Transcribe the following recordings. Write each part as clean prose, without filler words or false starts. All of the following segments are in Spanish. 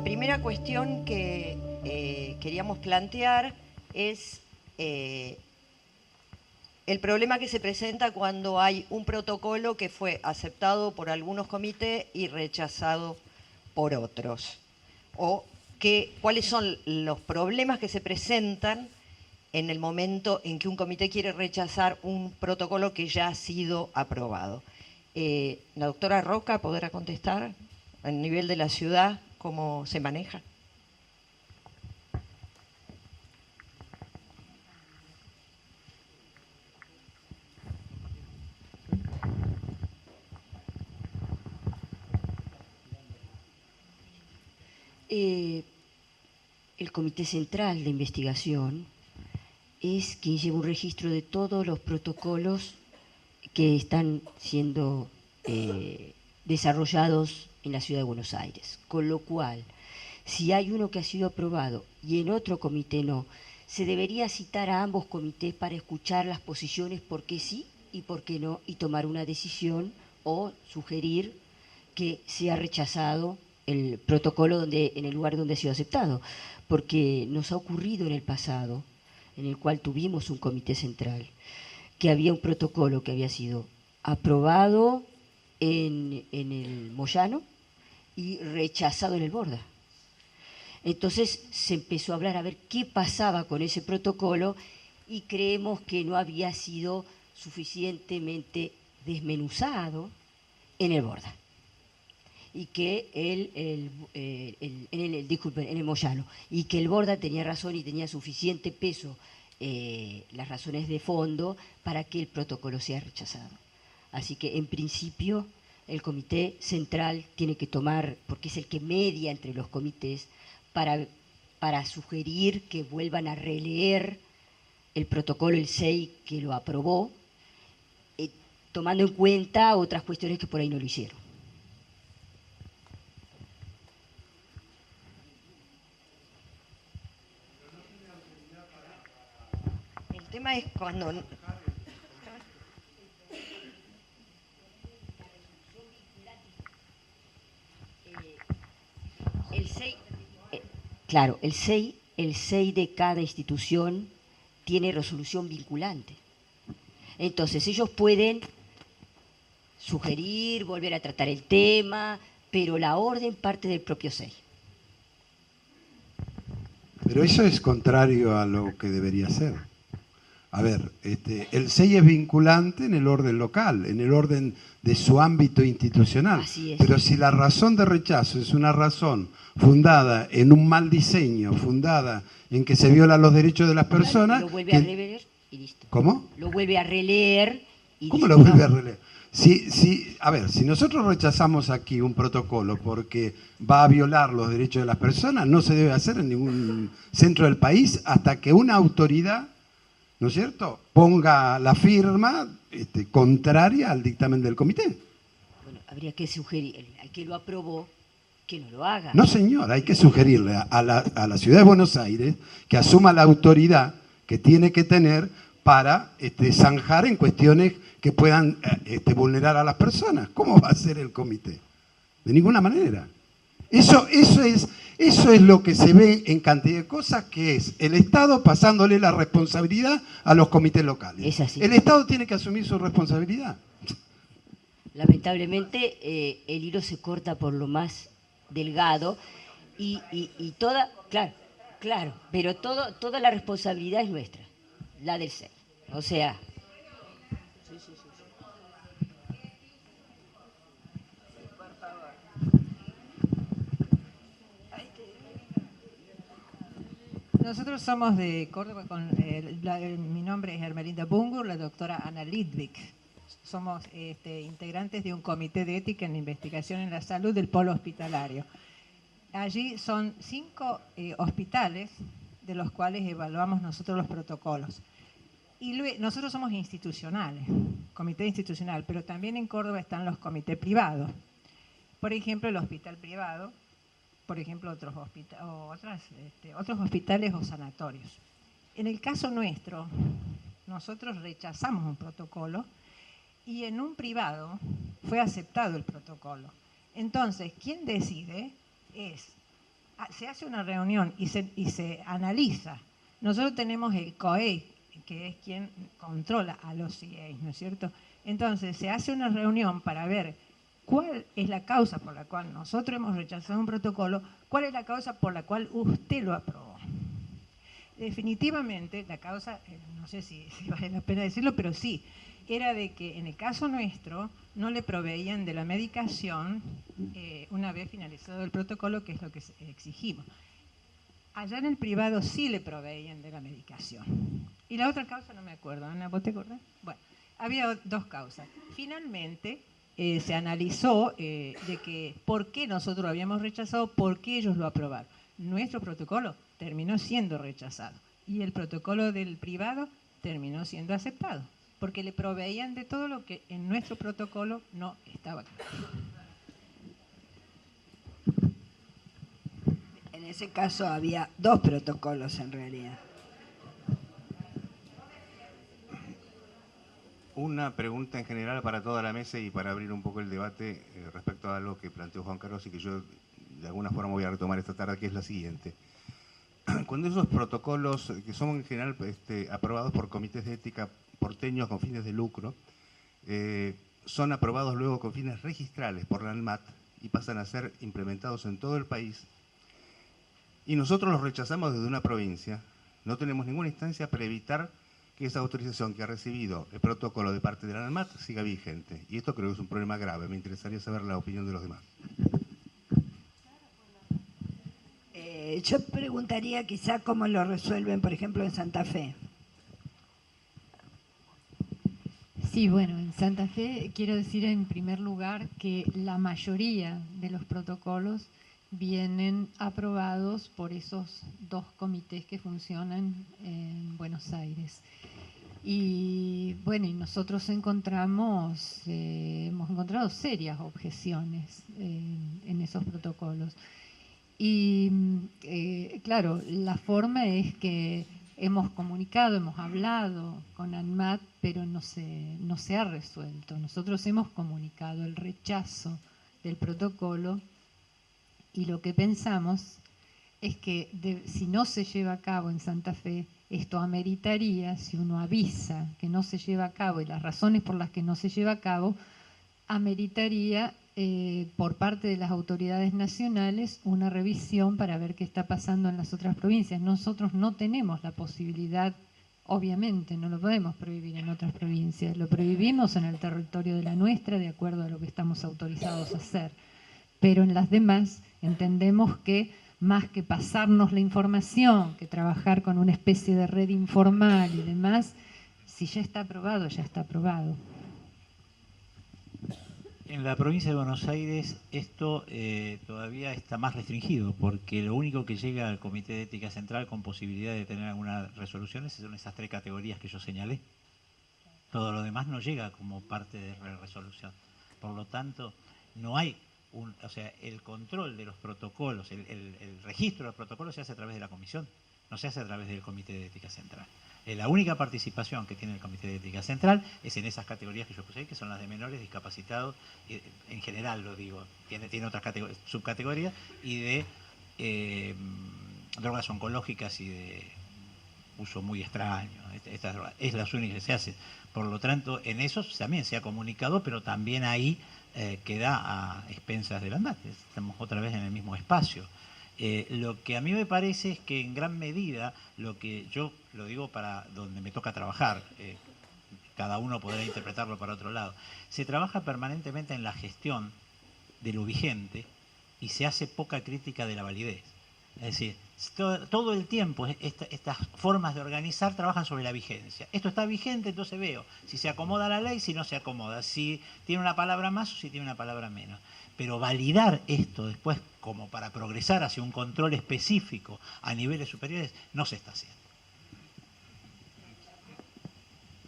La primera cuestión que queríamos plantear es el problema que se presenta cuando hay un protocolo que fue aceptado por algunos comités y rechazado por otros. O cuáles son los problemas que se presentan en el momento en que un comité quiere rechazar un protocolo que ya ha sido aprobado. La doctora Roca podrá contestar a nivel de la ciudad cómo se maneja. El Comité Central de Investigación es quien lleva un registro de todos los protocolos que están siendo desarrollados en la Ciudad de Buenos Aires. Con lo cual, si hay uno que ha sido aprobado y en otro comité no, se debería citar a ambos comités para escuchar las posiciones por qué sí y por qué no, y tomar una decisión o sugerir que sea rechazado el protocolo en el lugar donde ha sido aceptado. Porque nos ha ocurrido en el pasado, en el cual tuvimos un comité central, que había un protocolo que había sido aprobado en el Moyano y rechazado en el Borda. Entonces se empezó a hablar a ver qué pasaba con ese protocolo y creemos que no había sido suficientemente desmenuzado en el Borda. Y que en el Moyano, y que el Borda tenía razón y tenía suficiente peso las razones de fondo para que el protocolo sea rechazado. Así que en principio el Comité Central tiene que tomar, porque es el que media entre los comités, para sugerir que vuelvan a releer el protocolo, el 6 que lo aprobó, tomando en cuenta otras cuestiones que por ahí no lo hicieron. El tema es cuando... El 6, claro, el 6 de cada institución tiene resolución vinculante. Entonces ellos pueden sugerir, volver a tratar el tema, pero la orden parte del propio 6. Pero eso es contrario a lo que debería ser. A ver, el 6 es vinculante en el orden local, en el orden de su ámbito institucional. Así es. Pero si la razón de rechazo es una razón fundada en un mal diseño, fundada en que se violan los derechos de las personas... Lo vuelve a releer y listo. ¿Cómo? Lo vuelve a releer y ¿Cómo listo. lo vuelve a releer? A ver, si nosotros rechazamos aquí un protocolo porque va a violar los derechos de las personas, no se debe hacer en ningún centro del país hasta que una autoridad, ¿no es cierto?, ponga la firma contraria al dictamen del comité. Bueno, habría que sugerir al que lo aprobó que no lo haga. No, señor, hay que sugerirle a la Ciudad de Buenos Aires que asuma la autoridad que tiene que tener para zanjar en cuestiones que puedan vulnerar a las personas. ¿Cómo va a ser el comité? De ninguna manera. Eso es lo que se ve en cantidad de cosas, que es el Estado pasándole la responsabilidad a los comités locales. Es así. El Estado tiene que asumir su responsabilidad. Lamentablemente el hilo se corta por lo más delgado y toda, claro, pero toda la responsabilidad es nuestra, la del 6. O sea... Nosotros somos de Córdoba, mi nombre es Hermelinda Bungur, la doctora Ana Lidwig. Somos integrantes de un comité de ética en la investigación en la salud del polo hospitalario. Allí son 5 hospitales de los cuales evaluamos nosotros los protocolos. Y nosotros somos institucionales, comité institucional, pero también en Córdoba están los comités privados. Por ejemplo, el hospital privado, por ejemplo, otros hospitales o sanatorios. En el caso nuestro, nosotros rechazamos un protocolo y en un privado fue aceptado el protocolo. Entonces, quien decide es se hace una reunión y se analiza. Nosotros tenemos el COE, que es quien controla a los CIEs, ¿no es cierto? Entonces, se hace una reunión para ver cuál es la causa por la cual nosotros hemos rechazado un protocolo, cuál es la causa por la cual usted lo aprobó. Definitivamente, la causa, no sé si vale la pena decirlo, pero sí, era de que en el caso nuestro no le proveían de la medicación una vez finalizado el protocolo, que es lo que exigimos. Allá en el privado sí le proveían de la medicación. Y la otra causa no me acuerdo. Ana, ¿vos te acordás? Bueno, había dos causas. Finalmente se analizó de que por qué nosotros lo habíamos rechazado, por qué ellos lo aprobaron. Nuestro protocolo terminó siendo rechazado y el protocolo del privado terminó siendo aceptado, porque le proveían de todo lo que en nuestro protocolo no estaba claro. En ese caso había dos protocolos en realidad. Una pregunta en general para toda la mesa y para abrir un poco el debate respecto a lo que planteó Juan Carlos y que yo de alguna forma voy a retomar esta tarde, que es la siguiente. Cuando esos protocolos, que son en general aprobados por comités de ética porteños con fines de lucro, son aprobados luego con fines registrales por la ANMAT y pasan a ser implementados en todo el país, y nosotros los rechazamos desde una provincia, no tenemos ninguna instancia para evitar que esa autorización que ha recibido el protocolo de parte de la ANMAT siga vigente. Y esto creo que es un problema grave. Me interesaría saber la opinión de los demás. Yo preguntaría quizá cómo lo resuelven, por ejemplo, en Santa Fe. Sí, bueno, en Santa Fe quiero decir en primer lugar que la mayoría de los protocolos vienen aprobados por esos dos comités que funcionan en Buenos Aires. Y bueno, y nosotros hemos encontrado serias objeciones en esos protocolos. Y claro, la forma es que hemos comunicado, hemos hablado con ANMAT, pero no se ha resuelto. Nosotros hemos comunicado el rechazo del protocolo y lo que pensamos es que si no se lleva a cabo en Santa Fe, esto ameritaría, si uno avisa que no se lleva a cabo y las razones por las que no se lleva a cabo, ameritaría por parte de las autoridades nacionales una revisión para ver qué está pasando en las otras provincias. Nosotros no tenemos la posibilidad, obviamente no lo podemos prohibir en otras provincias, lo prohibimos en el territorio de la nuestra de acuerdo a lo que estamos autorizados a hacer, pero en las demás entendemos que más que pasarnos la información, que trabajar con una especie de red informal y demás, si ya está aprobado, ya está aprobado. En la provincia de Buenos Aires esto todavía está más restringido, porque lo único que llega al Comité de Ética Central con posibilidad de tener algunas resoluciones son esas 3 categorías que yo señalé. Todo lo demás no llega como parte de resolución. Por lo tanto, no hay o sea, el control de los protocolos, el registro de los protocolos se hace a través de la comisión, no se hace a través del Comité de Ética Central. La única participación que tiene el Comité de Ética Central es en esas categorías que yo puse, que son las de menores, discapacitados, en general lo digo, tiene otras subcategorías, y de drogas oncológicas y de uso muy extraño. Estas drogas es las únicas que se hacen. Por lo tanto, en eso también se ha comunicado, pero también ahí queda a expensas de la ANMAT. Estamos otra vez en el mismo espacio. Lo que a mí me parece es que en gran medida, lo que yo lo digo para donde me toca trabajar, cada uno podrá interpretarlo para otro lado, se trabaja permanentemente en la gestión de lo vigente y se hace poca crítica de la validez. Es decir, todo el tiempo estas formas de organizar trabajan sobre la vigencia. Esto está vigente, entonces veo si se acomoda a la ley, si no se acomoda, si tiene una palabra más o si tiene una palabra menos. Pero validar esto después como para progresar hacia un control específico a niveles superiores no se está haciendo.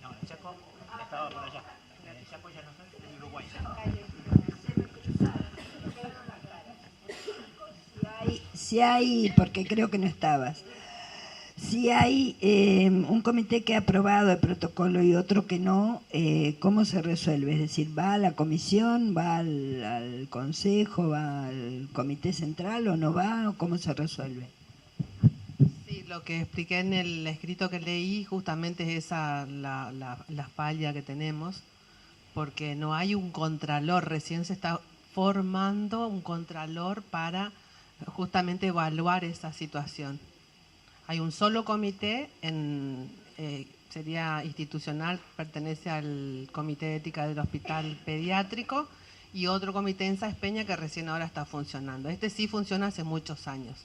No, el Chaco estaba por allá. El Chaco ya no está, es Uruguay. Si hay, porque creo que no estabas, Si hay un comité que ha aprobado el protocolo y otro que no, ¿cómo se resuelve? Es decir, ¿va a la comisión, va al consejo, va al comité central o no va? ¿O cómo se resuelve? Sí, lo que expliqué en el escrito que leí justamente es esa la falla que tenemos, porque no hay un contralor, recién se está formando un contralor para justamente evaluar esa situación. Hay un solo comité, sería institucional, pertenece al Comité de Ética del Hospital Pediátrico, y otro comité en Sáenz Peña que recién ahora está funcionando. Este sí funciona hace muchos años,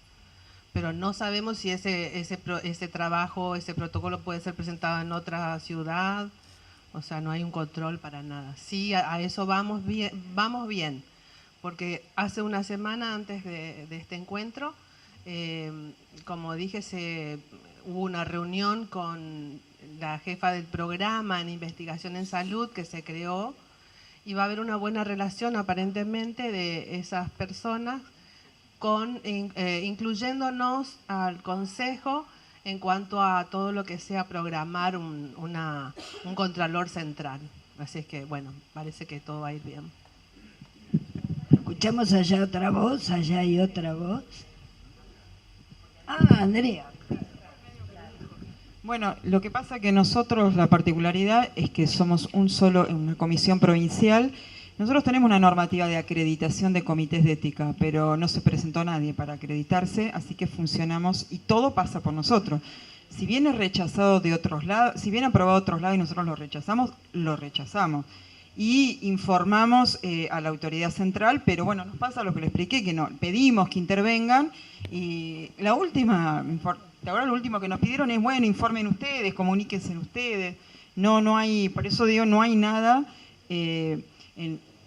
pero no sabemos si ese trabajo, ese protocolo puede ser presentado en otra ciudad, o sea, no hay un control para nada. Sí, a eso vamos bien, porque hace una semana antes de este encuentro, como dije, hubo una reunión con la jefa del programa en investigación en salud que se creó, y va a haber una buena relación aparentemente de esas personas incluyéndonos al consejo en cuanto a todo lo que sea programar un contralor central. Así es que, bueno, parece que todo va a ir bien. Escuchamos allá otra voz, allá hay otra voz. Ah, Andrea. Bueno, lo que pasa que nosotros, la particularidad es que somos una comisión provincial. Nosotros tenemos una normativa de acreditación de comités de ética, pero no se presentó nadie para acreditarse, así que funcionamos y todo pasa por nosotros. Si viene rechazado de otros lados, si viene aprobado de otros lados y nosotros lo rechazamos. Y informamos a la autoridad central, pero bueno, nos pasa lo que le expliqué, que no, pedimos que intervengan, y lo último que nos pidieron es, bueno, informen ustedes, comuníquense ustedes. No hay, por eso digo, no hay nada, en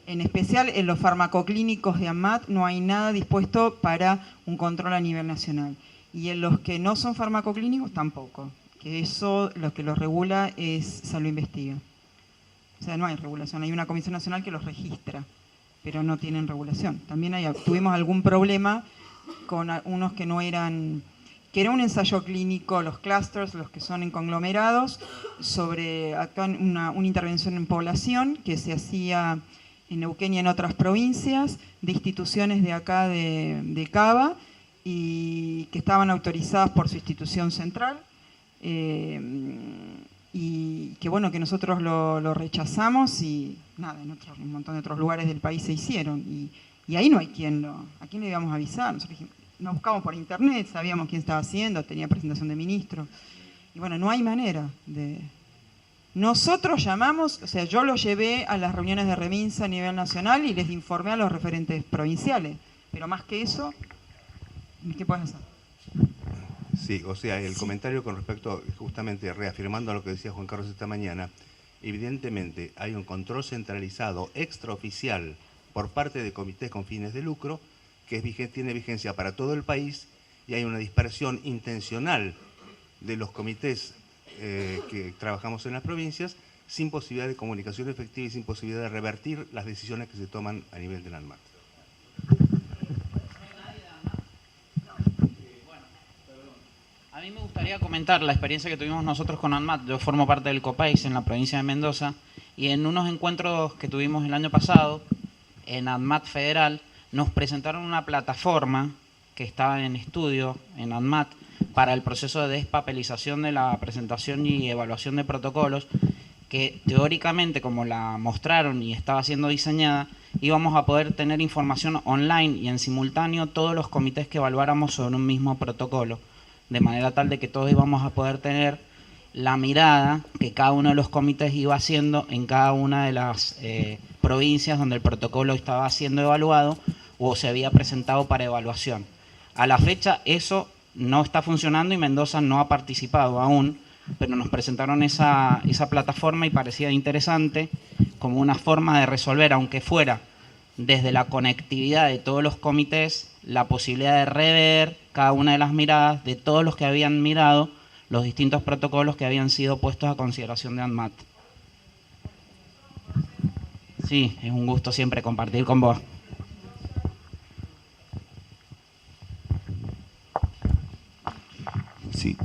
especial en los farmacoclínicos de ANMAT, no hay nada dispuesto para un control a nivel nacional. Y en los que no son farmacoclínicos tampoco, que eso lo que los regula es Salud Investiga. O sea, no hay regulación, hay una comisión nacional que los registra, pero no tienen regulación. También tuvimos algún problema con unos que no eran, que era un ensayo clínico, los clusters, los que son en conglomerados, sobre una intervención en población que se hacía en Neuquén y en otras provincias, de instituciones de acá de Cava, y que estaban autorizadas por su institución central, y que bueno, que nosotros lo rechazamos, y nada, en un montón de otros lugares del país se hicieron, y ahí no hay ¿a quién le íbamos a avisar? Nosotros nos buscamos por internet, sabíamos quién estaba haciendo, tenía presentación de ministro, y bueno, no hay manera de... Nosotros llamamos, o sea, yo lo llevé a las reuniones de Reminsa a nivel nacional y les informé a los referentes provinciales, pero más que eso, ¿qué puedes hacer? Sí, o sea, el comentario con respecto, justamente reafirmando a lo que decía Juan Carlos esta mañana, evidentemente hay un control centralizado extraoficial por parte de comités con fines de lucro que tiene vigencia para todo el país, y hay una dispersión intencional de los comités que trabajamos en las provincias sin posibilidad de comunicación efectiva y sin posibilidad de revertir las decisiones que se toman a nivel del ANMAT. A mí me gustaría comentar la experiencia que tuvimos nosotros con ANMAT. Yo formo parte del COPAIS en la provincia de Mendoza, y en unos encuentros que tuvimos el año pasado en ANMAT Federal nos presentaron una plataforma que estaba en estudio en ANMAT para el proceso de despapelización de la presentación y evaluación de protocolos, que teóricamente, como la mostraron y estaba siendo diseñada, íbamos a poder tener información online y en simultáneo todos los comités que evaluáramos sobre un mismo protocolo, de manera tal de que todos íbamos a poder tener la mirada que cada uno de los comités iba haciendo en cada una de las provincias donde el protocolo estaba siendo evaluado o se había presentado para evaluación. A la fecha eso no está funcionando y Mendoza no ha participado aún, pero nos presentaron esa plataforma y parecía interesante como una forma de resolver, aunque fuera desde la conectividad de todos los comités, la posibilidad de rever cada una de las miradas de todos los que habían mirado los distintos protocolos que habían sido puestos a consideración de ANMAT. Sí, es un gusto siempre compartir con vos. Sí.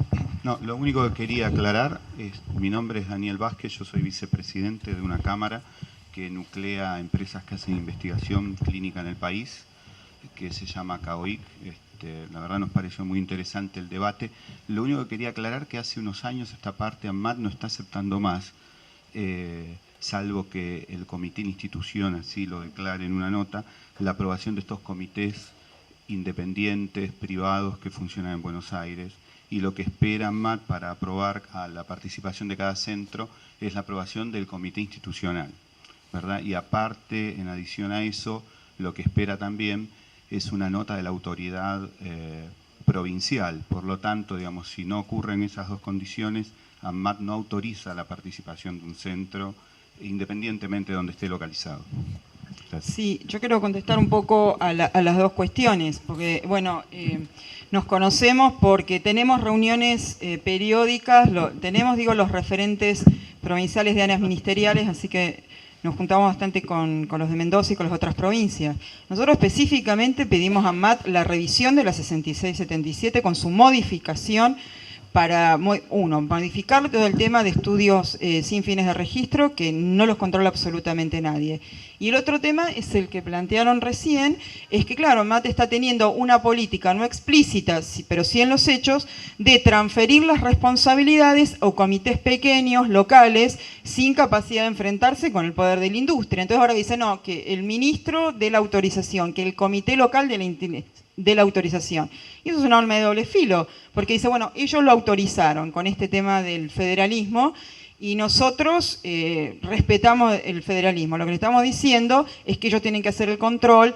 No, lo único que quería aclarar es, mi nombre es Daniel Vázquez, yo soy vicepresidente de una cámara que nuclea empresas que hacen investigación clínica en el país, que se llama CAOIC. La verdad nos pareció muy interesante el debate. Lo único que quería aclarar que hace unos años esta parte ANMAT no está aceptando más, salvo que el comité de institución así lo declare en una nota, la aprobación de estos comités independientes, privados, que funcionan en Buenos Aires. Y lo que espera ANMAT para aprobar a la participación de cada centro es la aprobación del comité institucional, ¿verdad? Y aparte, en adición a eso, lo que espera también es una nota de la autoridad provincial. Por lo tanto, digamos, si no ocurren esas dos condiciones, ANMAT no autoriza la participación de un centro, independientemente de donde esté localizado. Gracias. Sí, yo quiero contestar un poco a las dos cuestiones, porque, bueno, nos conocemos porque tenemos reuniones periódicas, tenemos, digo, los referentes provinciales de áreas ministeriales, así que nos juntamos bastante con los de Mendoza y con las otras provincias. Nosotros específicamente pedimos a ANMAT la revisión de la 6677 con su modificación para, uno, modificar todo el tema de estudios sin fines de registro, que no los controla absolutamente nadie. Y el otro tema es el que plantearon recién, es que claro, ANMAT está teniendo una política no explícita, pero sí en los hechos, de transferir las responsabilidades a comités pequeños, locales, sin capacidad de enfrentarse con el poder de la industria. Entonces ahora dice, no, que el ministro dé la autorización, que el comité local de la autorización. Y eso es un arma de doble filo, porque dice, bueno, ellos lo autorizaron con este tema del federalismo, y nosotros respetamos el federalismo. Lo que le estamos diciendo es que ellos tienen que hacer el control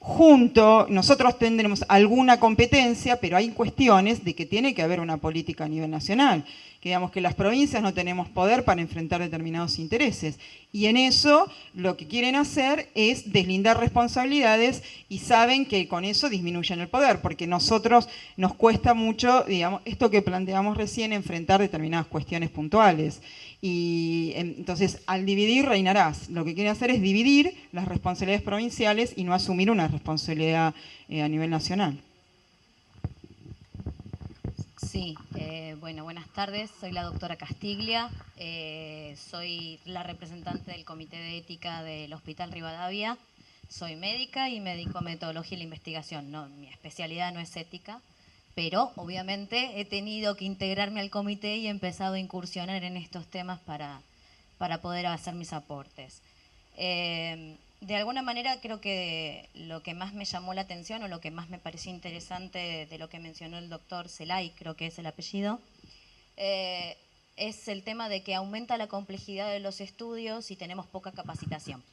junto, nosotros tendremos alguna competencia, pero hay cuestiones de que tiene que haber una política a nivel nacional. Que digamos que las provincias no tenemos poder para enfrentar determinados intereses. Y en eso lo que quieren hacer es deslindar responsabilidades y saben que con eso disminuyen el poder, porque nosotros nos cuesta mucho, digamos, esto que planteamos recién, enfrentar determinadas cuestiones puntuales. Y entonces, al dividir reinarás. Lo que quieren hacer es dividir las responsabilidades provinciales y no asumir una responsabilidad a nivel nacional. Sí, bueno, buenas tardes, soy la doctora Castiglia, soy la representante del Comité de Ética del Hospital Rivadavia, soy médica y me dedico a metodología y la investigación. No, mi especialidad no es ética, pero obviamente he tenido que integrarme al comité y he empezado a incursionar en estos temas para poder hacer mis aportes. De alguna manera creo que lo que más me llamó la atención o lo que más me pareció interesante de lo que mencionó el doctor Zelay, creo que es el apellido, es el tema de que aumenta la complejidad de los estudios y tenemos poca capacitación.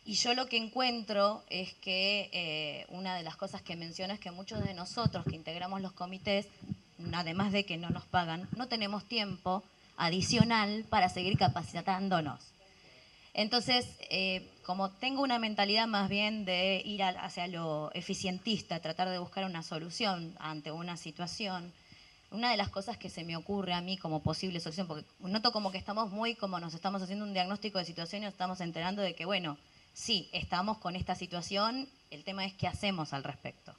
Y yo lo que encuentro es que una de las cosas que menciono es que muchos de nosotros que integramos los comités, además de que no nos pagan, no tenemos tiempo adicional para seguir capacitándonos. Entonces, como tengo una mentalidad más bien de ir hacia lo eficientista, tratar de buscar una solución ante una situación, una de las cosas que se me ocurre a mí como posible solución, porque noto como que estamos muy, como nos estamos haciendo un diagnóstico de situación y nos estamos enterando de que, bueno, sí, estamos con esta situación, el tema es qué hacemos al respecto.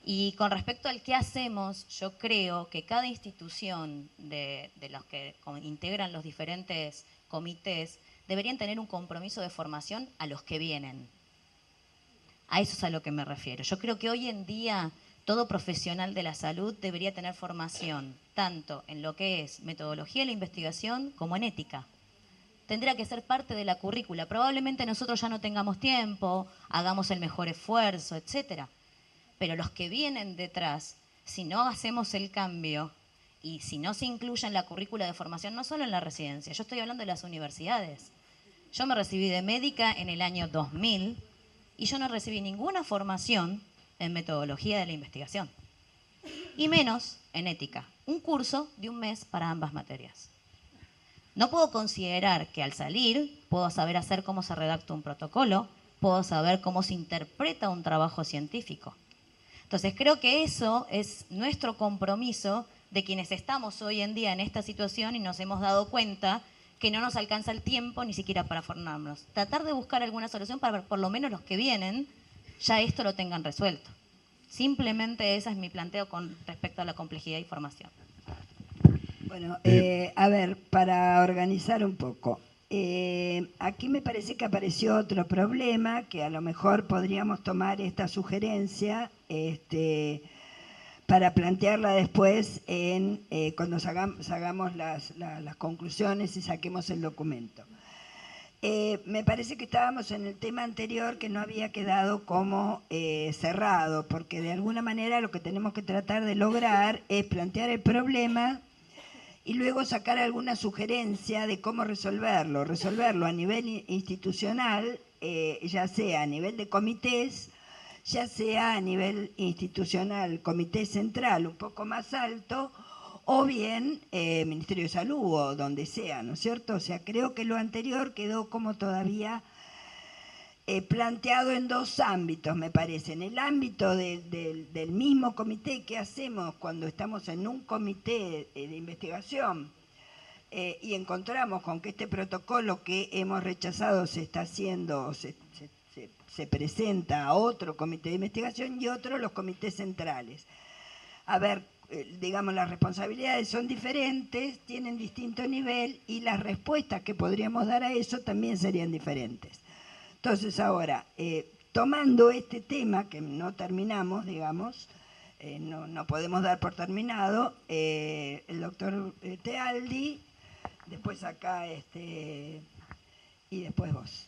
Y con respecto al qué hacemos, yo creo que cada institución de los que integran los diferentes comités deberían tener un compromiso de formación a los que vienen. A eso es a lo que me refiero. Yo creo que hoy en día todo profesional de la salud debería tener formación, tanto en lo que es metodología de la investigación como en ética. Tendría que ser parte de la currícula. Probablemente nosotros ya no tengamos tiempo, hagamos el mejor esfuerzo, etcétera. Pero los que vienen detrás, si no hacemos el cambio y si no se incluye en la currícula de formación, no solo en la residencia, yo estoy hablando de las universidades. Yo me recibí de médica en el año 2000 y yo no recibí ninguna formación en metodología de la investigación. Y menos en ética. Un curso de un mes para ambas materias. No puedo considerar que al salir puedo saber hacer cómo se redacta un protocolo, puedo saber cómo se interpreta un trabajo científico. Entonces creo que eso es nuestro compromiso de quienes estamos hoy en día en esta situación y nos hemos dado cuenta que no nos alcanza el tiempo ni siquiera para formarnos. Tratar de buscar alguna solución para que por lo menos los que vienen ya esto lo tengan resuelto. Simplemente ese es mi planteo con respecto a la complejidad y formación. Bueno, a ver, para organizar un poco. Aquí me parece que apareció otro problema, que a lo mejor podríamos tomar esta sugerencia para plantearla después cuando hagamos las conclusiones y saquemos el documento. Me parece que estábamos en el tema anterior que no había quedado como cerrado, porque de alguna manera lo que tenemos que tratar de lograr es plantear el problema y luego sacar alguna sugerencia de cómo resolverlo. Resolverlo a nivel institucional, ya sea a nivel de comités, ya sea a nivel institucional, comité central un poco más alto, o bien Ministerio de Salud o donde sea, ¿no es cierto? O sea, creo que lo anterior quedó como todavía planteado en dos ámbitos, me parece. En el ámbito del mismo comité que hacemos cuando estamos en un comité de investigación y encontramos con que este protocolo que hemos rechazado se está haciendo, se presenta a otro comité de investigación y otro los comités centrales. A ver, digamos, las responsabilidades son diferentes, tienen distinto nivel y las respuestas que podríamos dar a eso también serían diferentes. Entonces ahora, tomando este tema que no terminamos, digamos, no podemos dar por terminado, el doctor Tealdi, después acá y después vos.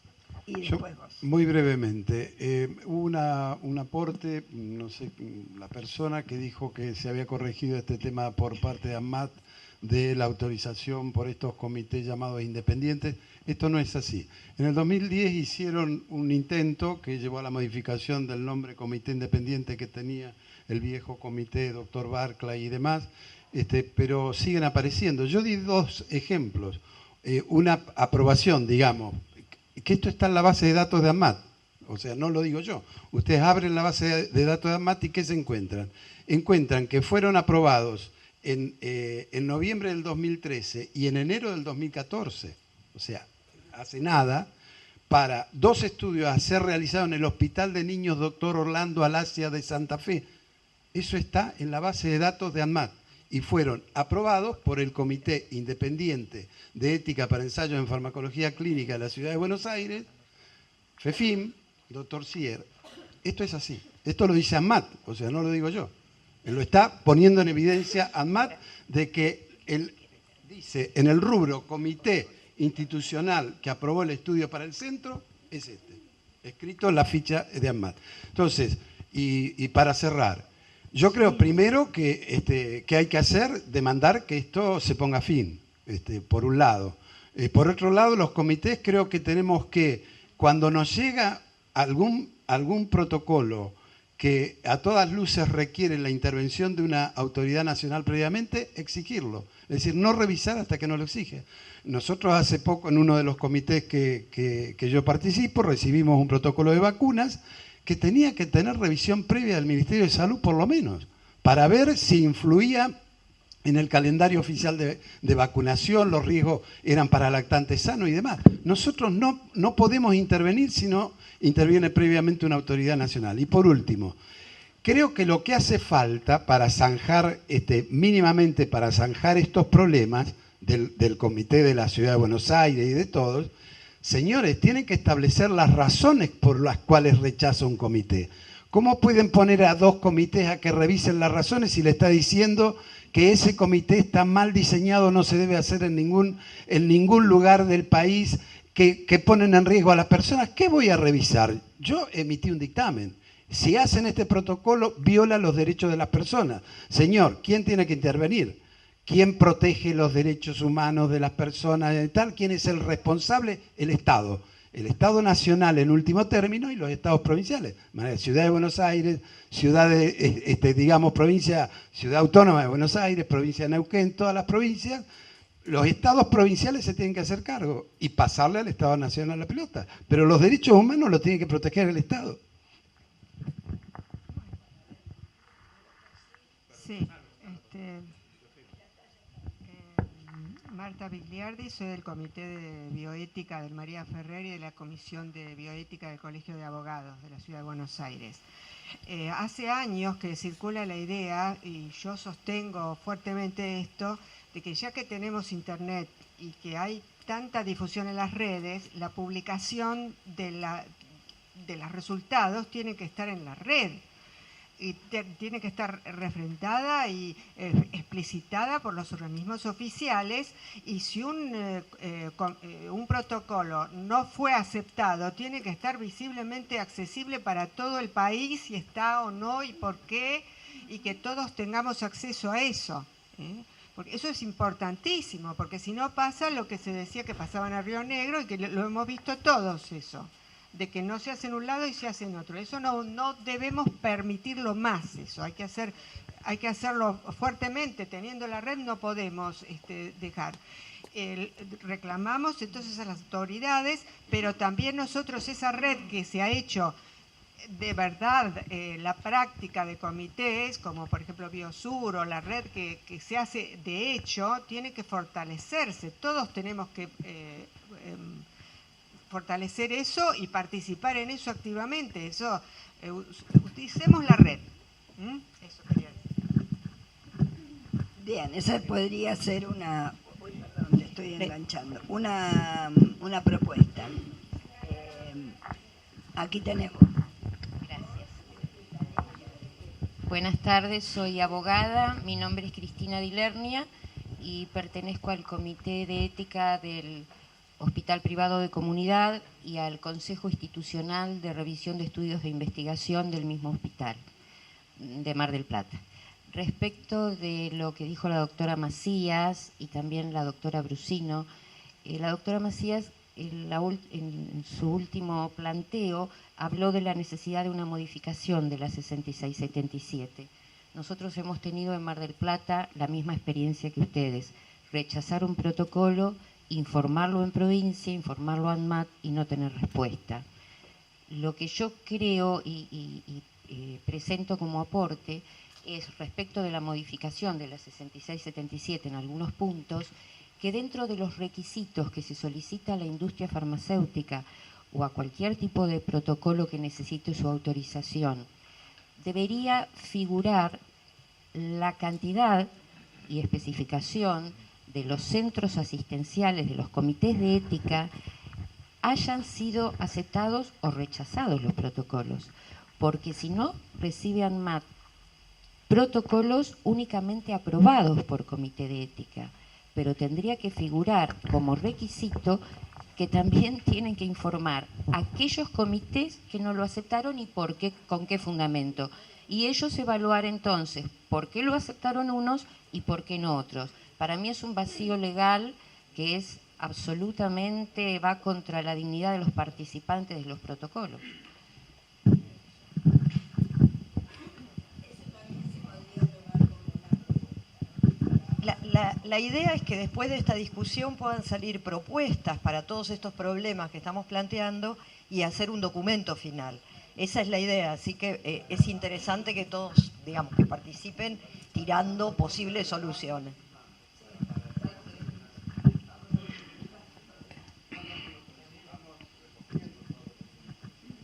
Muy brevemente, hubo un aporte, no sé, la persona que dijo que se había corregido este tema por parte de ANMAT de la autorización por estos comités llamados independientes. Esto no es así. En el 2010 hicieron un intento que llevó a la modificación del nombre comité independiente que tenía el viejo comité, doctor Barclay y demás, pero siguen apareciendo. Yo di dos ejemplos. Una aprobación, digamos, que esto está en la base de datos de ANMAT, o sea, no lo digo yo. Ustedes abren la base de datos de ANMAT y ¿qué se encuentran? Encuentran que fueron aprobados en noviembre del 2013 y en enero del 2014, o sea, hace nada, para 2 estudios a ser realizados en el Hospital de Niños Dr. Orlando Alasia de Santa Fe. Eso está en la base de datos de ANMAT y fueron aprobados por el Comité Independiente de Ética para Ensayos en Farmacología Clínica de la Ciudad de Buenos Aires, FEFIM, doctor Sier. Esto es así. Esto lo dice ANMAT, o sea, no lo digo yo. Él lo está poniendo en evidencia ANMAT de que él dice en el rubro Comité Institucional que aprobó el estudio para el centro, es escrito en la ficha de ANMAT. Entonces, y para cerrar, yo creo primero que hay que hacer, demandar que esto se ponga fin, por un lado. Por otro lado, los comités creo que tenemos que, cuando nos llega algún protocolo que a todas luces requiere la intervención de una autoridad nacional previamente, exigirlo. Es decir, no revisar hasta que no lo exige. Nosotros hace poco, en uno de los comités que yo participo, recibimos un protocolo de vacunas que tenía que tener revisión previa del Ministerio de Salud, por lo menos, para ver si influía en el calendario oficial de vacunación, los riesgos eran para lactantes sanos y demás. Nosotros no podemos intervenir si no interviene previamente una autoridad nacional. Y por último, creo que lo que hace falta para zanjar, mínimamente para zanjar estos problemas del Comité de la Ciudad de Buenos Aires y de todos, señores, tienen que establecer las razones por las cuales rechaza un comité. ¿Cómo pueden poner a 2 comités a que revisen las razones si le está diciendo que ese comité está mal diseñado, no se debe hacer en ningún lugar del país, que ponen en riesgo a las personas? ¿Qué voy a revisar? Yo emití un dictamen. Si hacen este protocolo, viola los derechos de las personas. Señor, ¿quién tiene que intervenir? ¿Quién protege los derechos humanos de las personas y tal? ¿Quién es el responsable? El Estado. El Estado nacional en último término y los estados provinciales. Ciudad de Buenos Aires, provincia, Ciudad Autónoma de Buenos Aires, provincia de Neuquén, todas las provincias. Los estados provinciales se tienen que hacer cargo y pasarle al Estado nacional la pelota. Pero los derechos humanos los tiene que proteger el Estado. Sí, Marta Bigliardi, soy del Comité de Bioética del María Ferrer y de la Comisión de Bioética del Colegio de Abogados de la Ciudad de Buenos Aires. Hace años que circula la idea, y yo sostengo fuertemente esto, de que ya que tenemos Internet y que hay tanta difusión en las redes, la publicación de los resultados tiene que estar en la red. Y tiene que estar refrentada y explicitada por los organismos oficiales, y si un protocolo no fue aceptado, tiene que estar visiblemente accesible para todo el país, si está o no y por qué, y que todos tengamos acceso a eso. Porque eso es importantísimo, porque si no pasa lo que se decía que pasaba en el Río Negro, y que lo hemos visto todos eso, de que no se hace en un lado y se hace en otro. Eso no debemos permitirlo más, eso. Hay que hacerlo fuertemente. Teniendo la red no podemos dejar. Reclamamos entonces a las autoridades, pero también nosotros esa red que se ha hecho de verdad, la práctica de comités, como por ejemplo Biosur o la red que se hace de hecho, tiene que fortalecerse. Todos tenemos que fortalecer eso y participar en eso activamente. Eso, utilicemos la red. Eso quería decir. Bien, esa podría ser una... Uy, perdón, te estoy enganchando. Una propuesta. Aquí tenemos. Gracias. Buenas tardes, soy abogada. Mi nombre es Cristina Dilernia y pertenezco al Comité de Ética del Hospital Privado de Comunidad y al Consejo Institucional de Revisión de Estudios de Investigación del mismo hospital de Mar del Plata. Respecto de lo que dijo la doctora Macías y también la doctora Brusino, la doctora Macías en su último planteo habló de la necesidad de una modificación de la 6677. Nosotros hemos tenido en Mar del Plata la misma experiencia que ustedes, rechazar un protocolo, informarlo en provincia, informarlo a ANMAT y no tener respuesta. Lo que yo creo y presento como aporte es respecto de la modificación de la 6677 en algunos puntos, que dentro de los requisitos que se solicita a la industria farmacéutica o a cualquier tipo de protocolo que necesite su autorización, debería figurar la cantidad y especificación de los centros asistenciales, de los comités de ética, hayan sido aceptados o rechazados los protocolos. Porque si no, recibe ANMAT protocolos únicamente aprobados por comité de ética, pero tendría que figurar como requisito que también tienen que informar a aquellos comités que no lo aceptaron y por qué, con qué fundamento. Y ellos evaluar entonces por qué lo aceptaron unos y por qué no otros. Para mí es un vacío legal que es absolutamente, va contra la dignidad de los participantes de los protocolos. La idea es que después de esta discusión puedan salir propuestas para todos estos problemas que estamos planteando y hacer un documento final. Esa es la idea, así que es interesante que todos, digamos, que participen tirando posibles soluciones.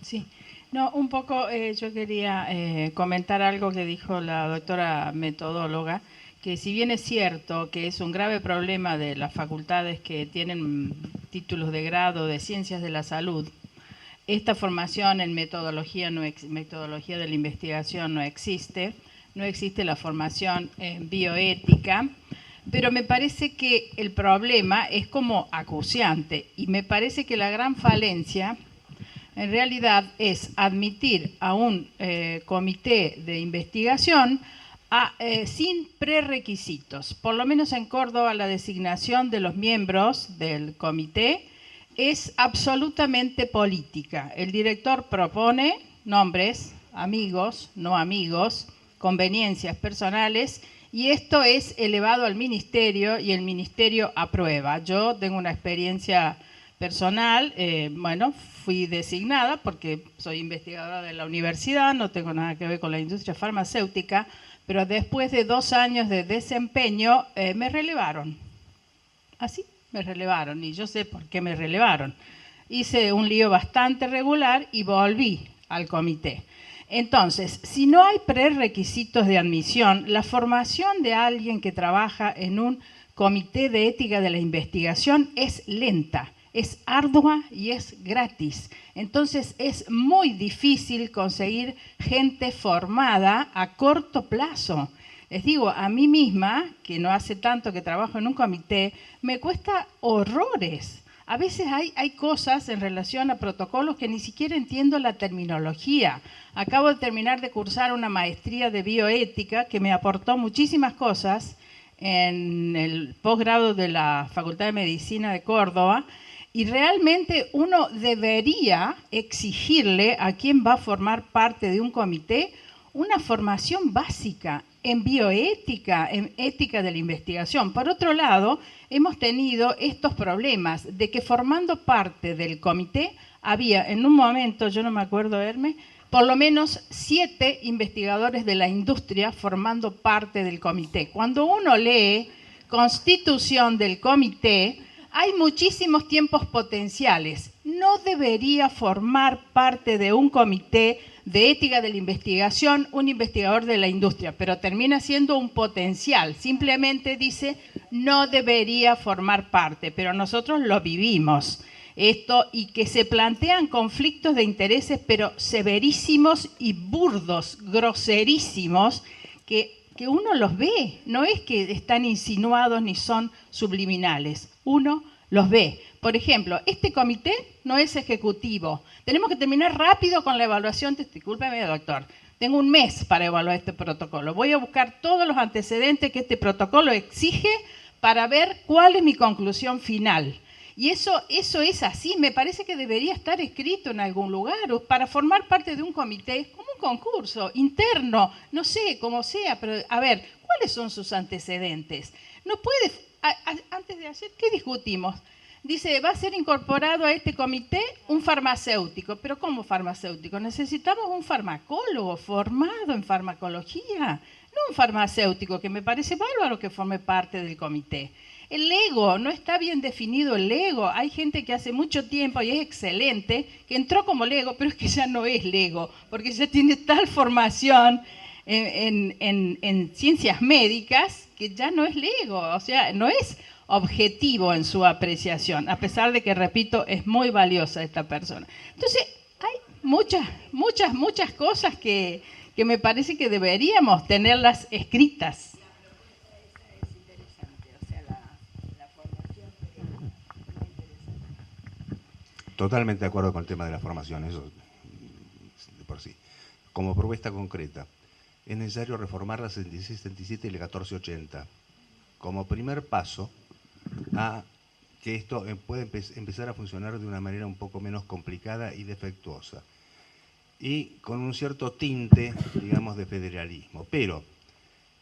Sí, no, un poco yo quería comentar algo que dijo la doctora metodóloga, que si bien es cierto que es un grave problema de las facultades que tienen títulos de grado de ciencias de la salud, esta formación en metodología de la investigación no existe la formación en bioética, pero me parece que el problema es como acuciante y me parece que la gran falencia en realidad es admitir a un comité de investigación sin prerequisitos. Por lo menos en Córdoba la designación de los miembros del comité es absolutamente política. El director propone nombres, amigos, no amigos, conveniencias personales, y esto es elevado al ministerio y el ministerio aprueba. Yo tengo una experiencia personal, fui designada porque soy investigadora de la universidad, no tengo nada que ver con la industria farmacéutica, pero después de 2 años de desempeño me relevaron. así me relevaron y yo sé por qué me relevaron. Hice un lío bastante regular y volví al comité. Entonces, si no hay prerequisitos de admisión, la formación de alguien que trabaja en un comité de ética de la investigación es lenta, es ardua y es gratis. Entonces, es muy difícil conseguir gente formada a corto plazo. Les digo, a mí misma, que no hace tanto que trabajo en un comité, me cuesta horrores. A veces hay cosas en relación a protocolos que ni siquiera entiendo la terminología. Acabo de terminar de cursar una maestría de bioética que me aportó muchísimas cosas en el posgrado de la Facultad de Medicina de Córdoba, y realmente uno debería exigirle a quien va a formar parte de un comité una formación básica en bioética, en ética de la investigación. Por otro lado, hemos tenido estos problemas de que formando parte del comité había en un momento, yo no me acuerdo, Hermes, por lo menos 7 investigadores de la industria formando parte del comité. Cuando uno lee constitución del comité, hay muchísimos tiempos potenciales. No debería formar parte de un comité de ética de la investigación un investigador de la industria, pero termina siendo un potencial. Simplemente dice, no debería formar parte, pero nosotros lo vivimos. Esto, y que se plantean conflictos de intereses, pero severísimos y burdos, groserísimos, que uno los ve. No es que están insinuados ni son subliminales. Uno los ve. Por ejemplo, este comité no es ejecutivo. Tenemos que terminar rápido con la evaluación. Discúlpeme, doctor. Tengo un mes para evaluar este protocolo. Voy a buscar todos los antecedentes que este protocolo exige para ver cuál es mi conclusión final. Y eso es así. Me parece que debería estar escrito en algún lugar. Para formar parte de un comité, como un concurso interno, no sé, como sea, pero a ver, ¿cuáles son sus antecedentes? No puede, antes de hacer, ¿qué discutimos? Dice, va a ser incorporado a este comité un farmacéutico. ¿Pero cómo farmacéutico? Necesitamos un farmacólogo formado en farmacología, no un farmacéutico, que me parece bárbaro que forme parte del comité. El ego, no está bien definido el ego. Hay gente que hace mucho tiempo, y es excelente, que entró como lego, pero es que ya no es lego, porque ya tiene tal formación en ciencias médicas que ya no es lego, o sea, no es objetivo en su apreciación, a pesar de que, repito, es muy valiosa esta persona. Entonces, hay muchas cosas que me parece que deberíamos tenerlas escritas. Totalmente de acuerdo con el tema de la formación, eso de por sí. Como propuesta concreta, es necesario reformar la 7677 y la 1480 como primer paso a que esto pueda empezar a funcionar de una manera un poco menos complicada y defectuosa, y con un cierto tinte, digamos, de federalismo. Pero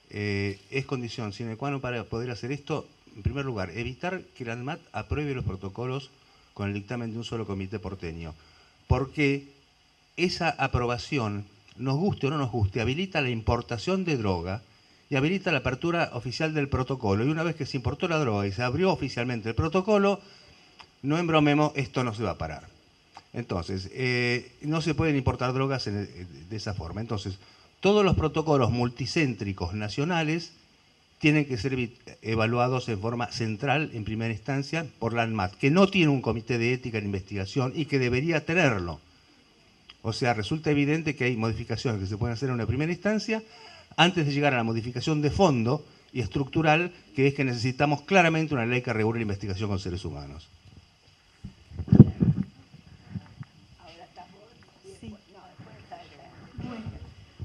es condición sine qua non para poder hacer esto, en primer lugar, evitar que la ANMAT apruebe los protocolos con el dictamen de un solo comité porteño, porque esa aprobación, nos guste o no nos guste, habilita la importación de droga y habilita la apertura oficial del protocolo. Y una vez que se importó la droga y se abrió oficialmente el protocolo, no embromemos, esto no se va a parar. Entonces, no se pueden importar drogas de esa forma. Entonces, todos los protocolos multicéntricos nacionales tienen que ser evaluados en forma central, en primera instancia, por la ANMAT, que no tiene un comité de ética en investigación y que debería tenerlo. O sea, resulta evidente que hay modificaciones que se pueden hacer en una primera instancia antes de llegar a la modificación de fondo y estructural, que es que necesitamos claramente una ley que regule la investigación con seres humanos.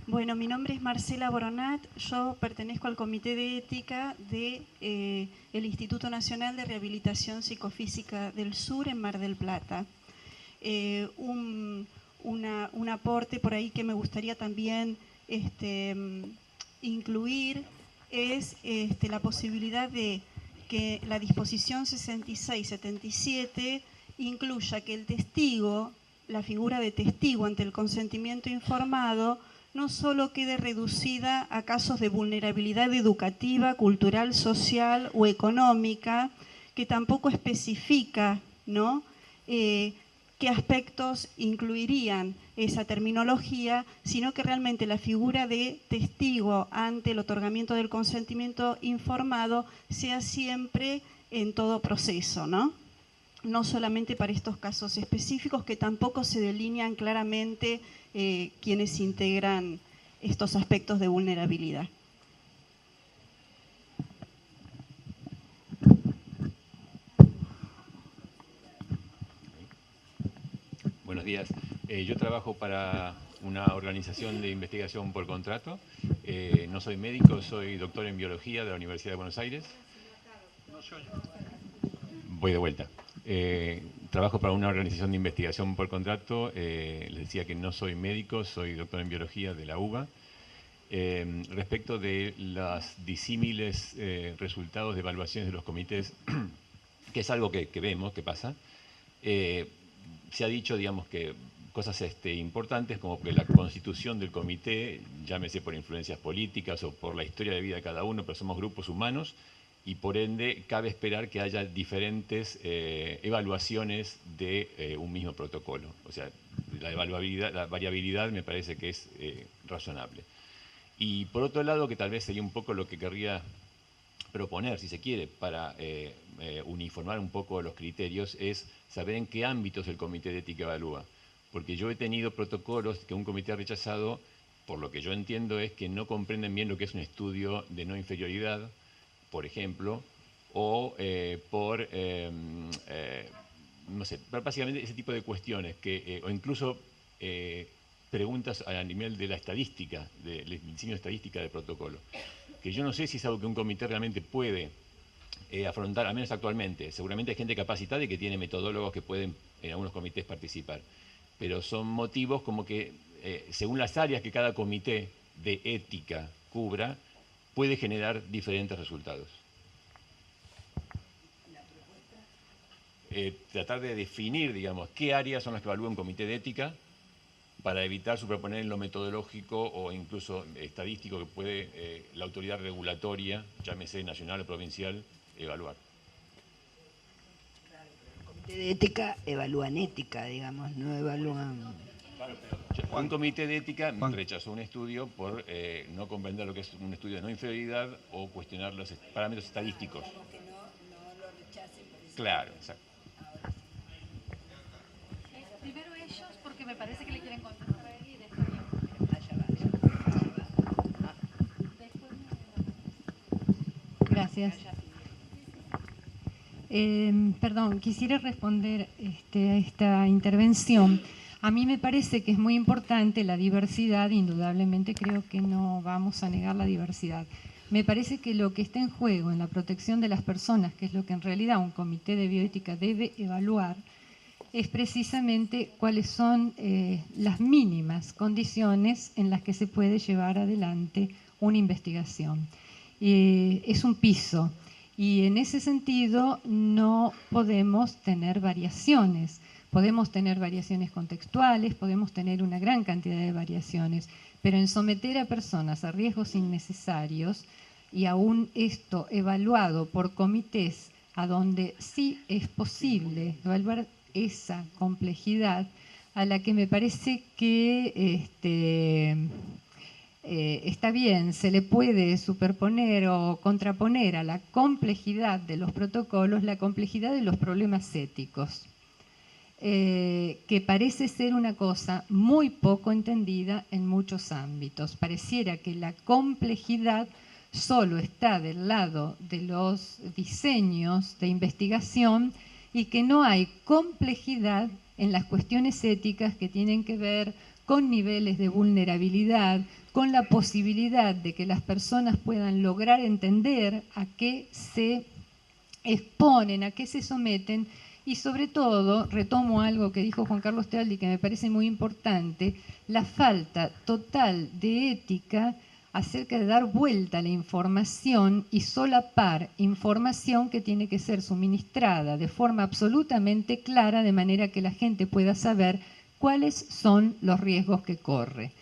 Bueno, mi nombre es Marcela Boronat, yo pertenezco al Comité de Ética del Instituto Nacional de Rehabilitación Psicofísica del Sur en Mar del Plata. Un aporte por ahí que me gustaría también incluir es la posibilidad de que la disposición 66-77 incluya que el testigo, la figura de testigo ante el consentimiento informado, no solo quede reducida a casos de vulnerabilidad educativa, cultural, social o económica que tampoco especifica, ¿no?, qué aspectos incluirían esa terminología, sino que realmente la figura de testigo ante el otorgamiento del consentimiento informado sea siempre en todo proceso, ¿no? No solamente para estos casos específicos, que tampoco se delinean claramente quienes integran estos aspectos de vulnerabilidad. Buenos días. Yo trabajo para una organización de investigación por contrato. No soy médico, soy doctor en biología de la Universidad de Buenos Aires. Voy de vuelta. Trabajo para una organización de investigación por contrato. Les decía que no soy médico, soy doctor en biología de la UBA. Respecto de los disímiles resultados de evaluaciones de los comités, que es algo que vemos, que pasa, se ha dicho, digamos, que cosas importantes como que la constitución del comité, llámese por influencias políticas o por la historia de vida de cada uno, pero somos grupos humanos y por ende cabe esperar que haya diferentes evaluaciones de un mismo protocolo. O sea, la variabilidad me parece que es razonable. Y por otro lado, que tal vez sería un poco lo que querría proponer, si se quiere, para uniformar un poco los criterios, es saber en qué ámbitos el comité de ética evalúa. Porque yo he tenido protocolos que un comité ha rechazado, por lo que yo entiendo es que no comprenden bien lo que es un estudio de no inferioridad, por ejemplo, o no sé, básicamente ese tipo de cuestiones, o incluso preguntas a nivel de la estadística, del diseño estadística del protocolo, que yo no sé si es algo que un comité realmente puede afrontar, al menos actualmente. Seguramente hay gente capacitada y que tiene metodólogos que pueden en algunos comités participar, pero son motivos como que, según las áreas que cada comité de ética cubra, puede generar diferentes resultados. Tratar de definir, digamos, qué áreas son las que evalúa un comité de ética para evitar superponer en lo metodológico o incluso estadístico que puede la autoridad regulatoria, llámese nacional o provincial, evaluar. El comité de ética evalúan ética, digamos, no evalúan... Un comité de ética rechazó un estudio por no comprender lo que es un estudio de no inferioridad o cuestionar los parámetros estadísticos. Que no lo rechacen. Claro, exacto. Primero ellos, porque me parece que le quieren contestar a él y después yo. Gracias. Perdón, quisiera responder a esta intervención. A mí me parece que es muy importante la diversidad, indudablemente creo que no vamos a negar la diversidad. Me parece que lo que está en juego en la protección de las personas, que es lo que en realidad un comité de bioética debe evaluar, es precisamente cuáles son las mínimas condiciones en las que se puede llevar adelante una investigación. Es un piso y en ese sentido no podemos tener variaciones. Podemos tener variaciones contextuales, podemos tener una gran cantidad de variaciones, pero en someter a personas a riesgos innecesarios y aún esto evaluado por comités a donde sí es posible evaluar esa complejidad, a la que me parece que está bien, se le puede superponer o contraponer a la complejidad de los protocolos la complejidad de los problemas éticos. Que parece ser una cosa muy poco entendida en muchos ámbitos. Pareciera que la complejidad solo está del lado de los diseños de investigación y que no hay complejidad en las cuestiones éticas que tienen que ver con niveles de vulnerabilidad, con la posibilidad de que las personas puedan lograr entender a qué se exponen, a qué se someten. Y sobre todo, retomo algo que dijo Juan Carlos Tealdi que me parece muy importante, la falta total de ética acerca de dar vuelta a la información y solapar información que tiene que ser suministrada de forma absolutamente clara, de manera que la gente pueda saber cuáles son los riesgos que corre.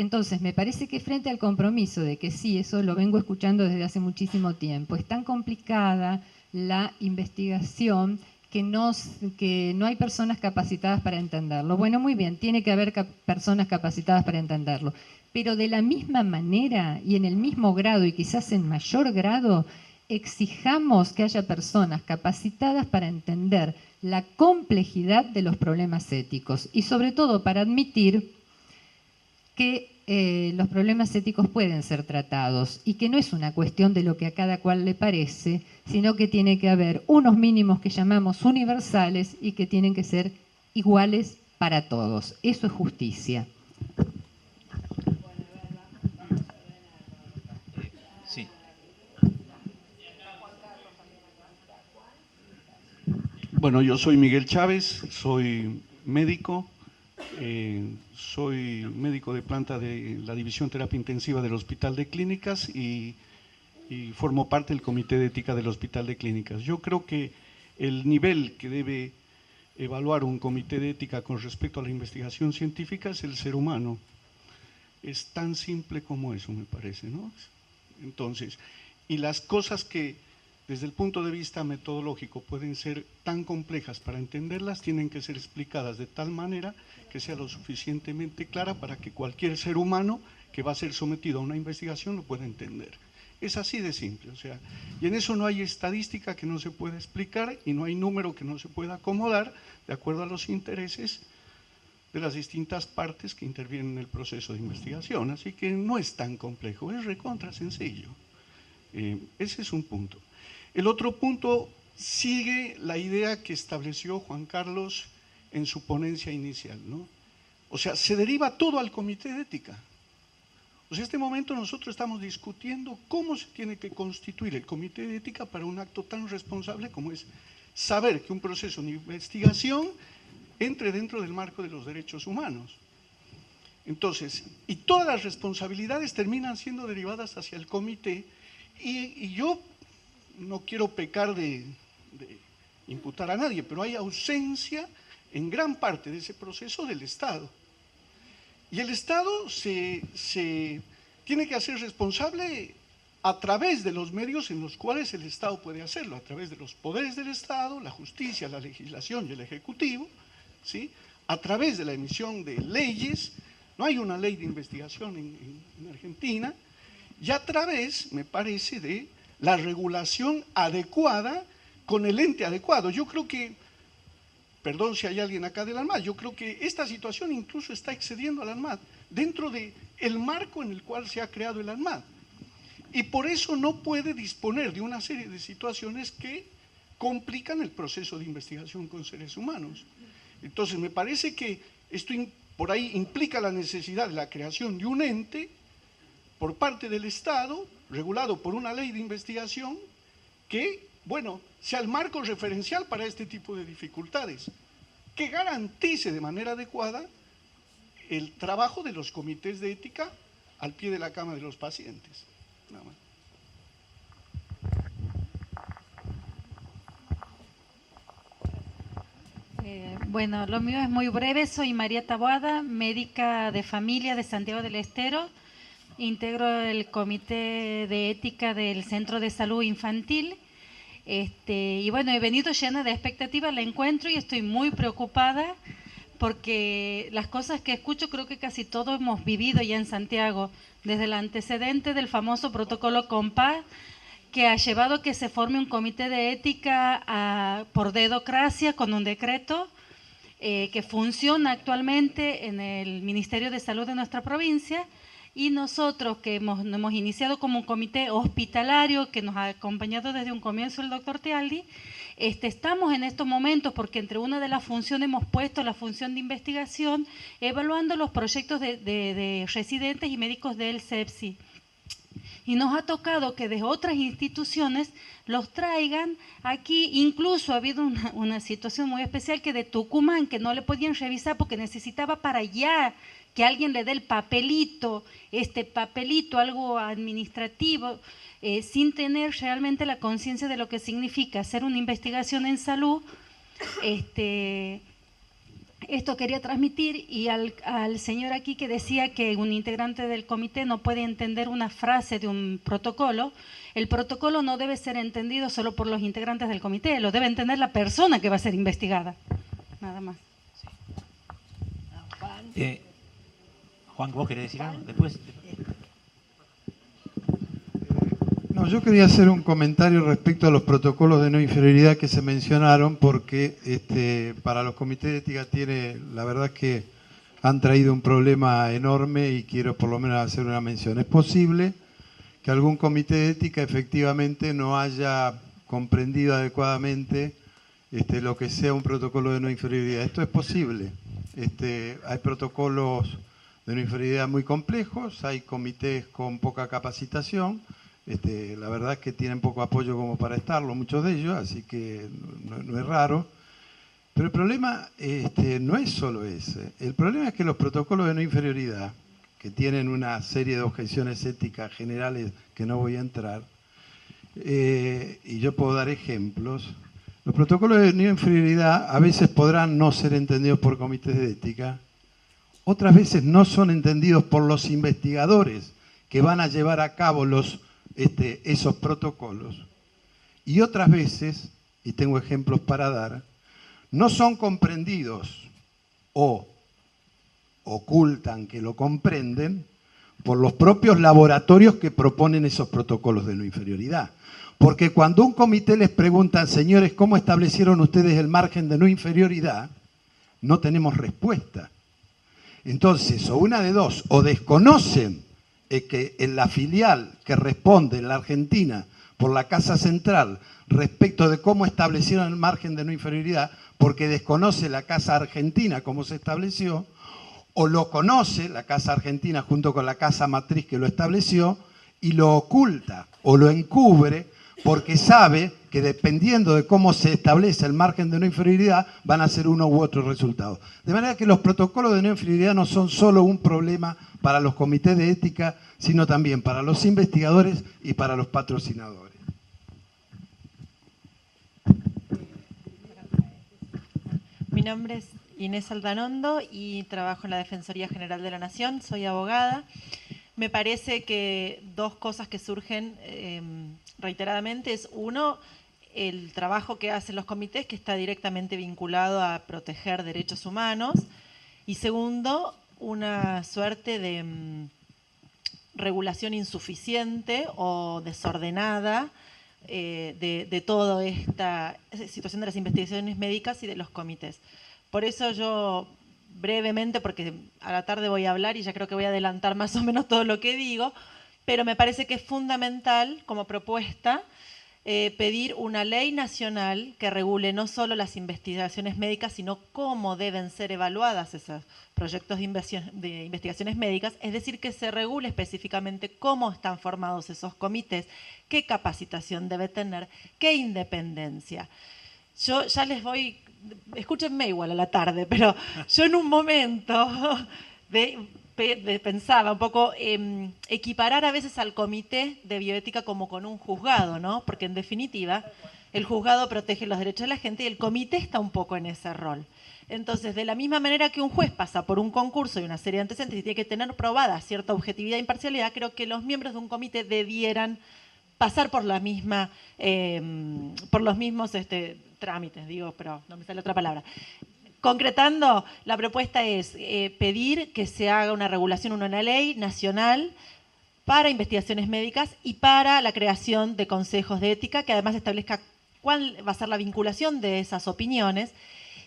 Entonces, me parece que frente al compromiso de que sí, eso lo vengo escuchando desde hace muchísimo tiempo, es tan complicada la investigación que no hay personas capacitadas para entenderlo. Bueno, muy bien, tiene que haber personas capacitadas para entenderlo, pero de la misma manera y en el mismo grado y quizás en mayor grado, exijamos que haya personas capacitadas para entender la complejidad de los problemas éticos y sobre todo para admitir que los problemas éticos pueden ser tratados y que no es una cuestión de lo que a cada cual le parece, sino que tiene que haber unos mínimos que llamamos universales y que tienen que ser iguales para todos. Eso es justicia. Sí. Bueno, yo soy Miguel Chávez, soy médico. Soy médico de planta de la División Terapia Intensiva del Hospital de Clínicas y formo parte del Comité de Ética del Hospital de Clínicas. Yo creo que el nivel que debe evaluar un comité de ética con respecto a la investigación científica es el ser humano. Es tan simple como eso, me parece, ¿no? Entonces, y las cosas que desde el punto de vista metodológico pueden ser tan complejas para entenderlas, tienen que ser explicadas de tal manera que sea lo suficientemente clara para que cualquier ser humano que va a ser sometido a una investigación lo pueda entender. Es así de simple, o sea, y en eso no hay estadística que no se pueda explicar y no hay número que no se pueda acomodar de acuerdo a los intereses de las distintas partes que intervienen en el proceso de investigación. Así que no es tan complejo, es recontra sencillo. Ese es un punto. El otro punto sigue la idea que estableció Juan Carlos en su ponencia inicial, ¿no? O sea, se deriva todo al comité de ética. O sea, en este momento nosotros estamos discutiendo cómo se tiene que constituir el comité de ética para un acto tan responsable como es saber que un proceso de investigación entre dentro del marco de los derechos humanos. Entonces, y todas las responsabilidades terminan siendo derivadas hacia el comité y yo no quiero pecar de imputar a nadie, pero hay ausencia en gran parte de ese proceso del Estado. Y el Estado se tiene que hacer responsable a través de los medios en los cuales el Estado puede hacerlo, a través de los poderes del Estado, la justicia, la legislación y el Ejecutivo, ¿sí? A través de la emisión de leyes, no hay una ley de investigación en Argentina, y a través, me parece, de la regulación adecuada con el ente adecuado. Yo creo que, perdón si hay alguien acá del ANMAT, yo creo que esta situación incluso está excediendo al ANMAT dentro del marco en el cual se ha creado el ANMAT. Y por eso no puede disponer de una serie de situaciones que complican el proceso de investigación con seres humanos. Entonces me parece que esto por ahí implica la necesidad de la creación de un ente por parte del Estado, regulado por una ley de investigación que, bueno, sea el marco referencial para este tipo de dificultades, que garantice de manera adecuada el trabajo de los comités de ética al pie de la cama de los pacientes. Nada más. Bueno, lo mío es muy breve. Soy María Taboada, médica de familia de Santiago del Estero. Integro el comité de ética del Centro de Salud Infantil. Y bueno, he venido llena de expectativas al encuentro y estoy muy preocupada porque las cosas que escucho creo que casi todos hemos vivido ya en Santiago, desde el antecedente del famoso protocolo COMPAS, que ha llevado a que se forme un comité de ética por dedocracia con un decreto que funciona actualmente en el Ministerio de Salud de nuestra provincia, y nosotros que hemos iniciado como un comité hospitalario que nos ha acompañado desde un comienzo el doctor Tealdi, estamos en estos momentos, porque entre una de las funciones hemos puesto la función de investigación, evaluando los proyectos de residentes y médicos del CEPSI. Y nos ha tocado que de otras instituciones los traigan aquí. Incluso ha habido una situación muy especial que de Tucumán, que no le podían revisar porque necesitaba para allá que alguien le dé el papelito, algo administrativo, sin tener realmente la conciencia de lo que significa hacer una investigación en salud. Esto quería transmitir, y al señor aquí que decía que un integrante del comité no puede entender una frase de un protocolo. El protocolo no debe ser entendido solo por los integrantes del comité, lo debe entender la persona que va a ser investigada. Nada más. Juan, ¿vos querés decir algo? Después. No, yo quería hacer un comentario respecto a los protocolos de no inferioridad que se mencionaron, porque para los comités de ética la verdad es que han traído un problema enorme y quiero por lo menos hacer una mención. Es posible que algún comité de ética efectivamente no haya comprendido adecuadamente lo que sea un protocolo de no inferioridad. Esto es posible. Hay protocolos de no inferioridad muy complejos, hay comités con poca capacitación. La verdad es que tienen poco apoyo como para estarlo, muchos de ellos, así que no es raro. Pero el problema no es solo ese. El problema es que los protocolos de no inferioridad, que tienen una serie de objeciones éticas generales que no voy a entrar, y yo puedo dar ejemplos, los protocolos de no inferioridad a veces podrán no ser entendidos por comités de ética, otras veces no son entendidos por los investigadores que van a llevar a cabo esos protocolos, y otras veces, y tengo ejemplos para dar, no son comprendidos o ocultan que lo comprenden por los propios laboratorios que proponen esos protocolos de no inferioridad. Porque cuando un comité les pregunta, señores, ¿cómo establecieron ustedes el margen de no inferioridad?, no tenemos respuesta. Entonces, o una de dos, o desconocen que en la filial que responde en la Argentina por la Casa Central respecto de cómo establecieron el margen de no inferioridad, porque desconoce la Casa Argentina cómo se estableció, o lo conoce la Casa Argentina junto con la Casa Matriz que lo estableció y lo oculta o lo encubre porque sabe que dependiendo de cómo se establece el margen de no inferioridad van a ser uno u otro resultado. De manera que los protocolos de no inferioridad no son solo un problema para los comités de ética, sino también para los investigadores y para los patrocinadores. Mi nombre es Inés Aldanondo y trabajo en la Defensoría General de la Nación, soy abogada. Me parece que dos cosas que surgen reiteradamente es, uno, el trabajo que hacen los comités, que está directamente vinculado a proteger derechos humanos, y segundo, una suerte de regulación insuficiente o desordenada de toda esta situación de las investigaciones médicas y de los comités. Por eso yo brevemente, porque a la tarde voy a hablar y ya creo que voy a adelantar más o menos todo lo que digo, pero me parece que es fundamental como propuesta pedir una ley nacional que regule no solo las investigaciones médicas, sino cómo deben ser evaluadas esos proyectos de investigaciones médicas, es decir, que se regule específicamente cómo están formados esos comités, qué capacitación debe tener, qué independencia. Yo ya les voy, escúchenme igual a la tarde, pero yo en un momento pensaba un poco equiparar a veces al comité de bioética como con un juzgado, ¿no? Porque en definitiva el juzgado protege los derechos de la gente y el comité está un poco en ese rol. Entonces, de la misma manera que un juez pasa por un concurso y una serie de antecedentes y tiene que tener probada cierta objetividad e imparcialidad, creo que los miembros de un comité debieran pasar por la misma, por los mismos trámites, digo, pero no me sale otra palabra. Concretando, la propuesta es pedir que se haga una regulación, una ley nacional para investigaciones médicas y para la creación de consejos de ética, que además establezca cuál va a ser la vinculación de esas opiniones,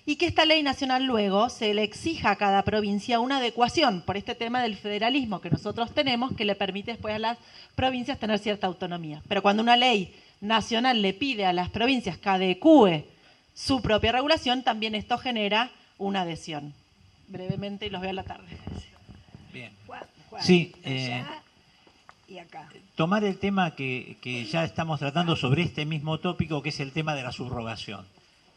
y que esta ley nacional luego se le exija a cada provincia una adecuación por este tema del federalismo que nosotros tenemos, que le permite después a las provincias tener cierta autonomía. Pero cuando una ley nacional le pide a las provincias que adecúe su propia regulación, también esto genera una adhesión. Brevemente, y los veo a la tarde. Bien. Juan, Sí, allá y acá. tomar el tema que ya estamos tratando sobre este mismo tópico, que es el tema de la subrogación.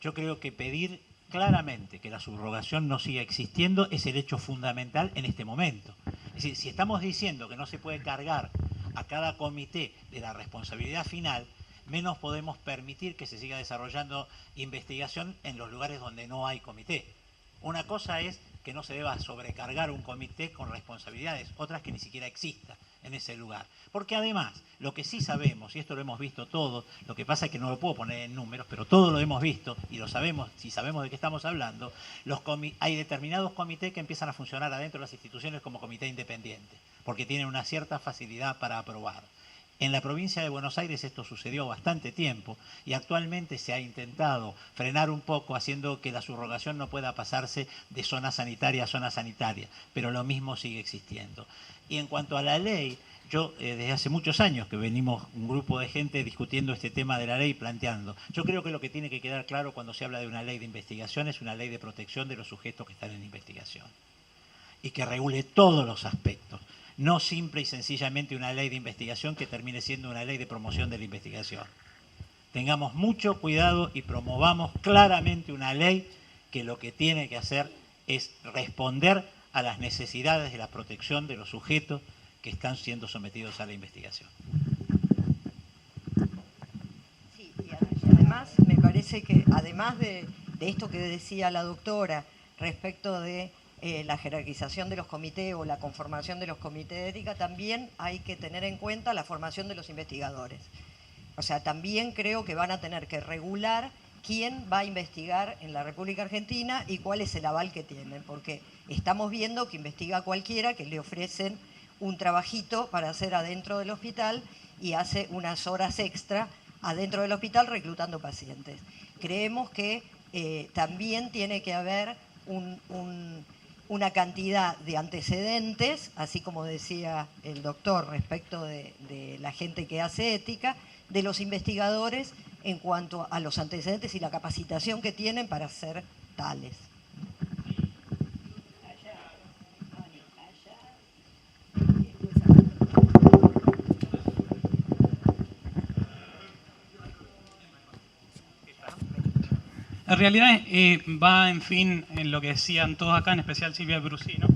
Yo creo que pedir claramente que la subrogación no siga existiendo es el hecho fundamental en este momento. Es decir, si estamos diciendo que no se puede cargar a cada comité de la responsabilidad final, menos podemos permitir que se siga desarrollando investigación en los lugares donde no hay comité Una cosa es que no se deba sobrecargar un comité con responsabilidades, otras que ni siquiera exista en ese lugar. Porque además, lo que sí sabemos, y esto lo hemos visto todos, lo que pasa es que no lo puedo poner en números, pero todo lo hemos visto y lo sabemos, si sabemos de qué estamos hablando, hay determinados comités que empiezan a funcionar adentro de las instituciones como comité independiente, porque tienen una cierta facilidad para aprobar. En la provincia de Buenos Aires esto sucedió bastante tiempo y actualmente se ha intentado frenar un poco haciendo que la subrogación no pueda pasarse de zona sanitaria a zona sanitaria, pero lo mismo sigue existiendo. Y en cuanto a la ley, yo desde hace muchos años que venimos un grupo de gente discutiendo este tema de la ley, planteando. Yo creo que lo que tiene que quedar claro cuando se habla de una ley de investigación es una ley de protección de los sujetos que están en investigación y que regule todos los aspectos. No simple y sencillamente una ley de investigación que termine siendo una ley de promoción de la investigación. Tengamos mucho cuidado y promovamos claramente una ley que lo que tiene que hacer es responder a las necesidades de la protección de los sujetos que están siendo sometidos a la investigación. Sí, y además me parece que además de esto que decía la doctora respecto de la jerarquización de los comités o la conformación de los comités de ética, también hay que tener en cuenta la formación de los investigadores. O sea, también creo que van a tener que regular quién va a investigar en la República Argentina y cuál es el aval que tienen, porque estamos viendo que investiga cualquiera, que le ofrecen un trabajito para hacer adentro del hospital y hace unas horas extra adentro del hospital reclutando pacientes. Creemos que también tiene que haber una cantidad de antecedentes, así como decía el doctor respecto de la gente que hace ética, de los investigadores en cuanto a los antecedentes y la capacitación que tienen para ser tales. En realidad va, en fin, en lo que decían todos acá, en especial Silvia Brusino,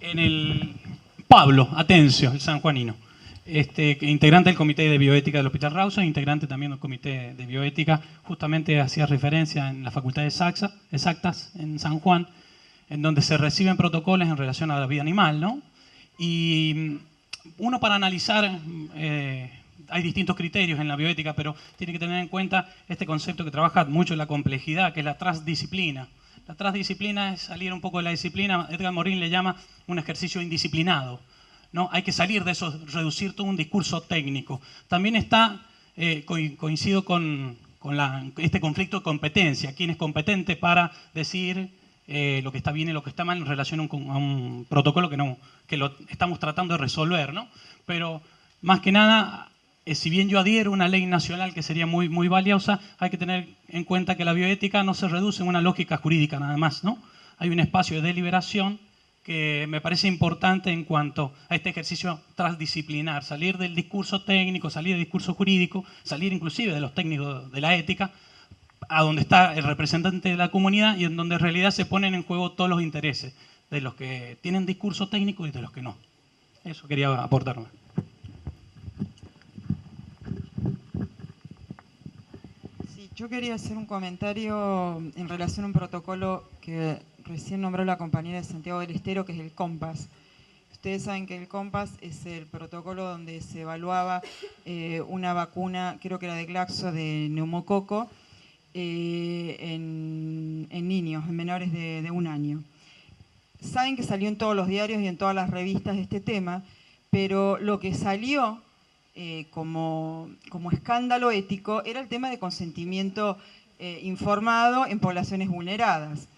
en el Pablo Atencio, el sanjuanino, integrante del Comité de Bioética del Hospital Rawson, integrante también del Comité de Bioética, justamente hacía referencia en la Facultad de Exactas en San Juan, en donde se reciben protocolos en relación a la vida animal, ¿no? Y uno para analizar... hay distintos criterios en la bioética, pero tiene que tener en cuenta este concepto que trabaja mucho en la complejidad, que es la transdisciplina. La transdisciplina es salir un poco de la disciplina, Edgar Morin le llama un ejercicio indisciplinado, ¿no? Hay que salir de eso, reducir todo un discurso técnico. También está, coincido con este conflicto de competencia, quién es competente para decir lo que está bien y lo que está mal en relación a un protocolo que lo estamos tratando de resolver, ¿no? Pero más que nada... si bien yo adhiero a una ley nacional que sería muy, muy valiosa, hay que tener en cuenta que la bioética no se reduce en una lógica jurídica nada más, ¿no? Hay un espacio de deliberación que me parece importante en cuanto a este ejercicio transdisciplinar, salir del discurso técnico, salir del discurso jurídico, salir inclusive de los técnicos de la ética, a donde está el representante de la comunidad y en donde en realidad se ponen en juego todos los intereses de los que tienen discurso técnico y de los que no. Eso quería aportarme. Yo quería hacer un comentario en relación a un protocolo que recién nombró la compañera de Santiago del Estero, que es el COMPAS. Ustedes saben que el COMPAS es el protocolo donde se evaluaba una vacuna, creo que era de Glaxo, de neumococo, en niños, en menores de 1 año. Saben que salió en todos los diarios y en todas las revistas este tema, pero lo que salió... como escándalo ético era el tema de consentimiento informado en poblaciones vulneradas.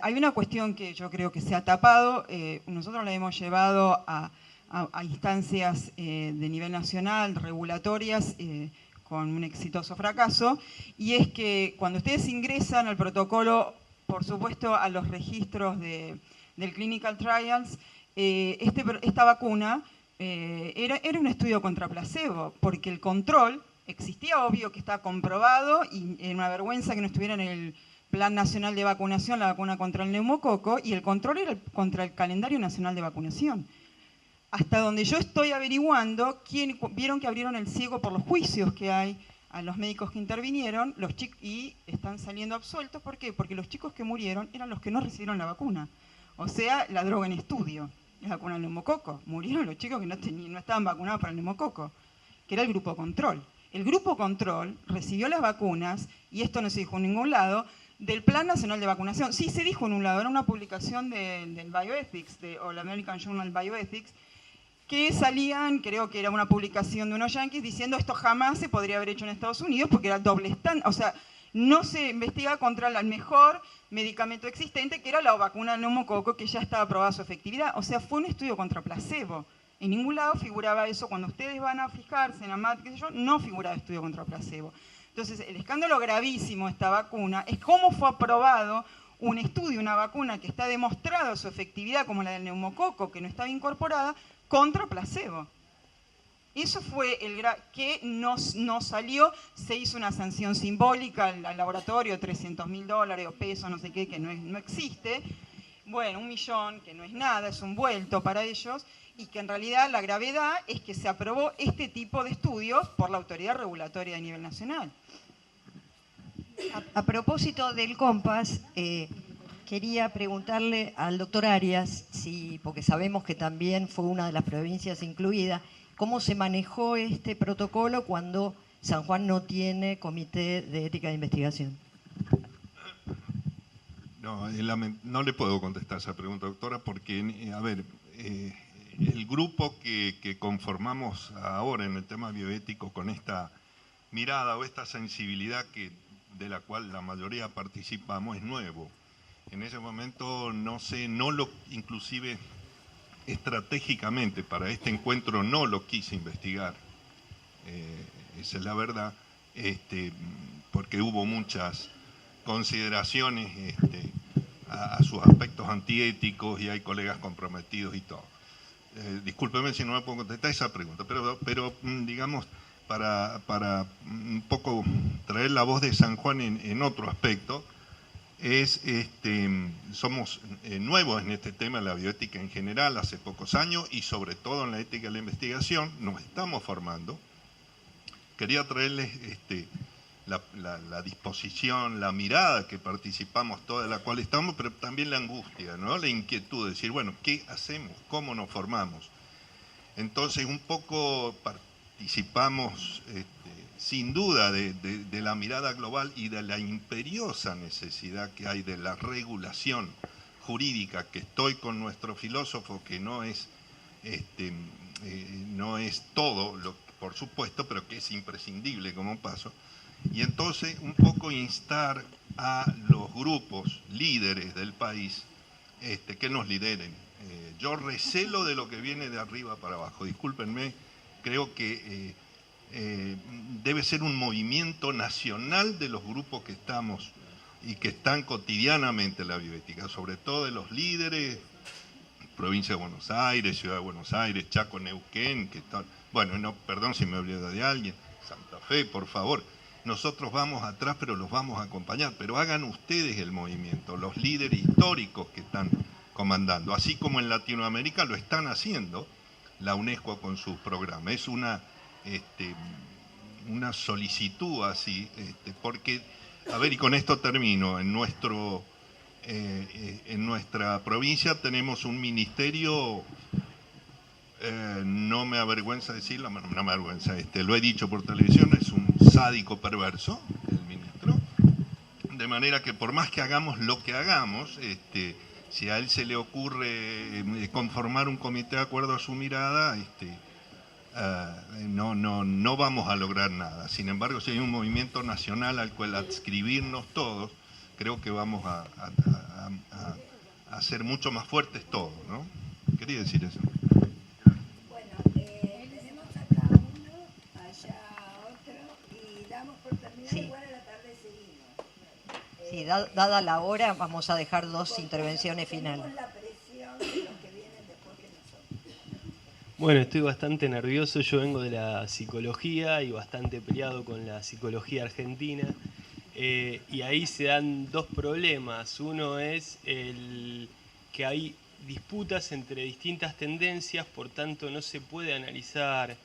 Hay una cuestión que yo creo que se ha tapado, nosotros la hemos llevado a instancias de nivel nacional, regulatorias, con un exitoso fracaso, y es que cuando ustedes ingresan al protocolo, por supuesto a los registros del Clinical Trials, esta vacuna era un estudio contra placebo, porque el control existía, obvio que está comprobado, y era una vergüenza que no estuviera en el Plan Nacional de Vacunación la vacuna contra el neumococo, y el control era contra el Calendario Nacional de Vacunación. Hasta donde yo estoy averiguando, vieron que abrieron el ciego por los juicios que hay a los médicos que intervinieron y están saliendo absueltos. ¿Por qué? Porque los chicos que murieron eran los que no recibieron la vacuna. O sea, la droga en estudio, la vacuna del neumococo. Murieron los chicos que no estaban vacunados para el neumococo, que era el grupo control. El grupo control recibió las vacunas, y esto no se dijo en ningún lado, del Plan Nacional de Vacunación. Sí se dijo en un lado, era una publicación del Bioethics, o la American Journal Bioethics, que salían, creo que era una publicación de unos yanquis, diciendo esto jamás se podría haber hecho en Estados Unidos porque era doble estándar. O sea, no se investiga contra el mejor medicamento existente, que era la vacuna del neumococo, que ya estaba aprobada su efectividad. O sea, fue un estudio contra placebo. En ningún lado figuraba eso. Cuando ustedes van a fijarse en AMAT, qué sé yo, no figuraba estudio contra placebo. Entonces, el escándalo gravísimo de esta vacuna es cómo fue aprobado un estudio, una vacuna que está demostrada su efectividad, como la del neumococo, que no estaba incorporada, contra placebo. Eso fue el que no salió, se hizo una sanción simbólica al laboratorio, $300.000 o pesos, no sé qué, que no existe. Bueno, 1 millón, que no es nada, es un vuelto para ellos, y que en realidad la gravedad es que se aprobó este tipo de estudios por la autoridad regulatoria a nivel nacional. A propósito del COMPAS, quería preguntarle al doctor Arias, porque sabemos que también fue una de las provincias incluidas, ¿cómo se manejó este protocolo cuando San Juan no tiene comité de ética de investigación? No le puedo contestar esa pregunta, doctora, porque, el grupo que conformamos ahora en el tema bioético con esta mirada o esta sensibilidad de la cual la mayoría participamos es nuevo. En ese momento inclusive estratégicamente para este encuentro no lo quise investigar, esa es la verdad, porque hubo muchas consideraciones a sus aspectos antiéticos y hay colegas comprometidos y todo. Discúlpeme si no me puedo contestar esa pregunta, pero digamos, para un poco traer la voz de San Juan en otro aspecto, somos nuevos en este tema de la bioética en general, hace pocos años, y sobre todo en la ética de la investigación, nos estamos formando. Quería traerles la disposición, la mirada que participamos, toda de la cual estamos, pero también la angustia, ¿no? La inquietud de decir, bueno, ¿qué hacemos? ¿Cómo nos formamos? Entonces, un poco participamos sin duda de la mirada global y de la imperiosa necesidad que hay de la regulación jurídica, que estoy con nuestro filósofo, que no es todo, por supuesto, pero que es imprescindible como paso. Y entonces un poco instar a los grupos líderes del país que nos lideren. Yo recelo de lo que viene de arriba para abajo, discúlpenme, creo que debe ser un movimiento nacional de los grupos que estamos y que están cotidianamente en la bioética, sobre todo de los líderes, provincia de Buenos Aires, Ciudad de Buenos Aires, Chaco, Neuquén, que están, bueno, no, perdón si me olvido de alguien, Santa Fe, por favor. Nosotros vamos atrás, pero los vamos a acompañar. Pero hagan ustedes el movimiento, los líderes históricos que están comandando. Así como en Latinoamérica lo están haciendo la UNESCO con sus programas. Es una solicitud así, porque, a ver, y con esto termino, en nuestra provincia tenemos un ministerio, no me avergüenza decirlo, no me avergüenza, lo he dicho por televisión, es un sádico perverso, el ministro, de manera que por más que hagamos lo que hagamos, si a él se le ocurre conformar un comité de acuerdo a su mirada, no vamos a lograr nada. Sin embargo, si hay un movimiento nacional al cual adscribirnos todos, creo que vamos a ser mucho más fuertes todos, ¿no? Quería decir eso. Sí, dada la hora, vamos a dejar 2 intervenciones finales. Bueno, estoy bastante nervioso, yo vengo de la psicología y bastante peleado con la psicología argentina, y ahí se dan 2 problemas. Uno es que hay disputas entre distintas tendencias, por tanto no se puede analizar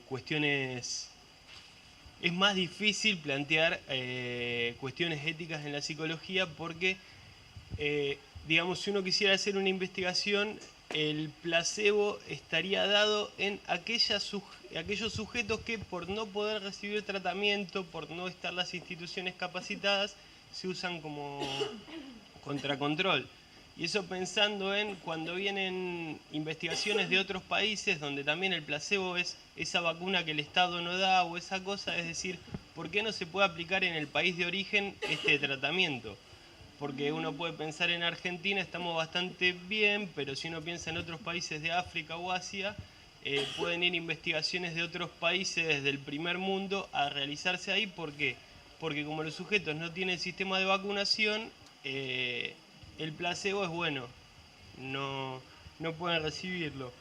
cuestiones es más difícil plantear cuestiones éticas en la psicología porque, digamos, si uno quisiera hacer una investigación, el placebo estaría dado en aquellos sujetos que por no poder recibir tratamiento, por no estar las instituciones capacitadas, se usan como contracontrol. Y eso pensando en cuando vienen investigaciones de otros países donde también el placebo es esa vacuna que el Estado no da o esa cosa, es decir, ¿por qué no se puede aplicar en el país de origen este tratamiento? Porque uno puede pensar en Argentina, estamos bastante bien, pero si uno piensa en otros países de África o Asia, pueden ir investigaciones de otros países del primer mundo a realizarse ahí. ¿Por qué? Porque como los sujetos no tienen sistema de vacunación, el placebo es bueno, no pueden recibirlo.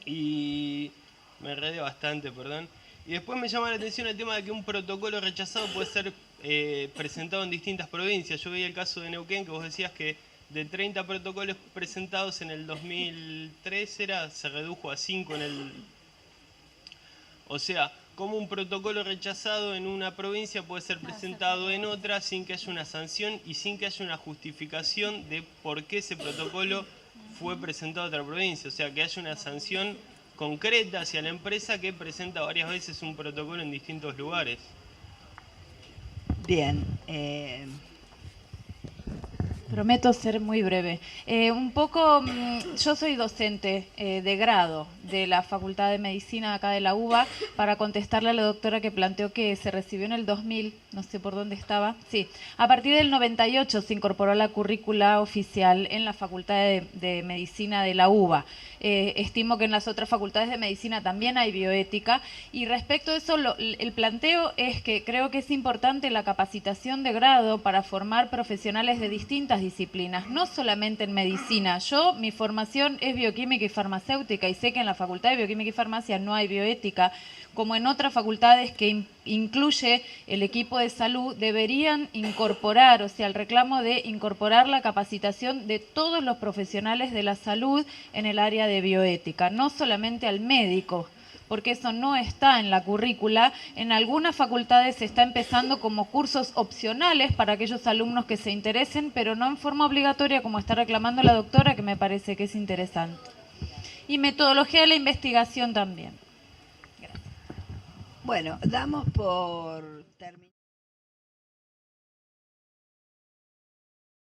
Y me enredé bastante, perdón. Y después me llama la atención el tema de que un protocolo rechazado puede ser presentado en distintas provincias. Yo veía el caso de Neuquén, que vos decías que de 30 protocolos presentados en el 2003 se redujo a 5 en el... O sea, cómo un protocolo rechazado en una provincia puede ser presentado en otra sin que haya una sanción y sin que haya una justificación de por qué ese protocolo fue presentado a otra provincia. O sea, que haya una sanción concreta hacia la empresa que presenta varias veces un protocolo en distintos lugares. Bien. Prometo ser muy breve. Yo soy docente de grado de la Facultad de Medicina acá de la UBA, para contestarle a la doctora que planteó que se recibió en el 2000, no sé por dónde estaba. Sí, a partir del 98 se incorporó a la currícula oficial en la Facultad de Medicina de la UBA. Estimo que en las otras facultades de medicina también hay bioética, y respecto a eso el planteo es que creo que es importante la capacitación de grado para formar profesionales de distintas disciplinas, no solamente en medicina. Mi formación es bioquímica y farmacéutica, y sé que en la Facultad de Bioquímica y Farmacia no hay bioética, como en otras facultades que incluye el equipo de salud, deberían incorporar, o sea, el reclamo de incorporar la capacitación de todos los profesionales de la salud en el área de bioética, no solamente al médico, porque eso no está en la currícula. En algunas facultades se está empezando como cursos opcionales para aquellos alumnos que se interesen, pero no en forma obligatoria, como está reclamando la doctora, que me parece que es interesante. Y metodología de la investigación también. Bueno, damos por terminado.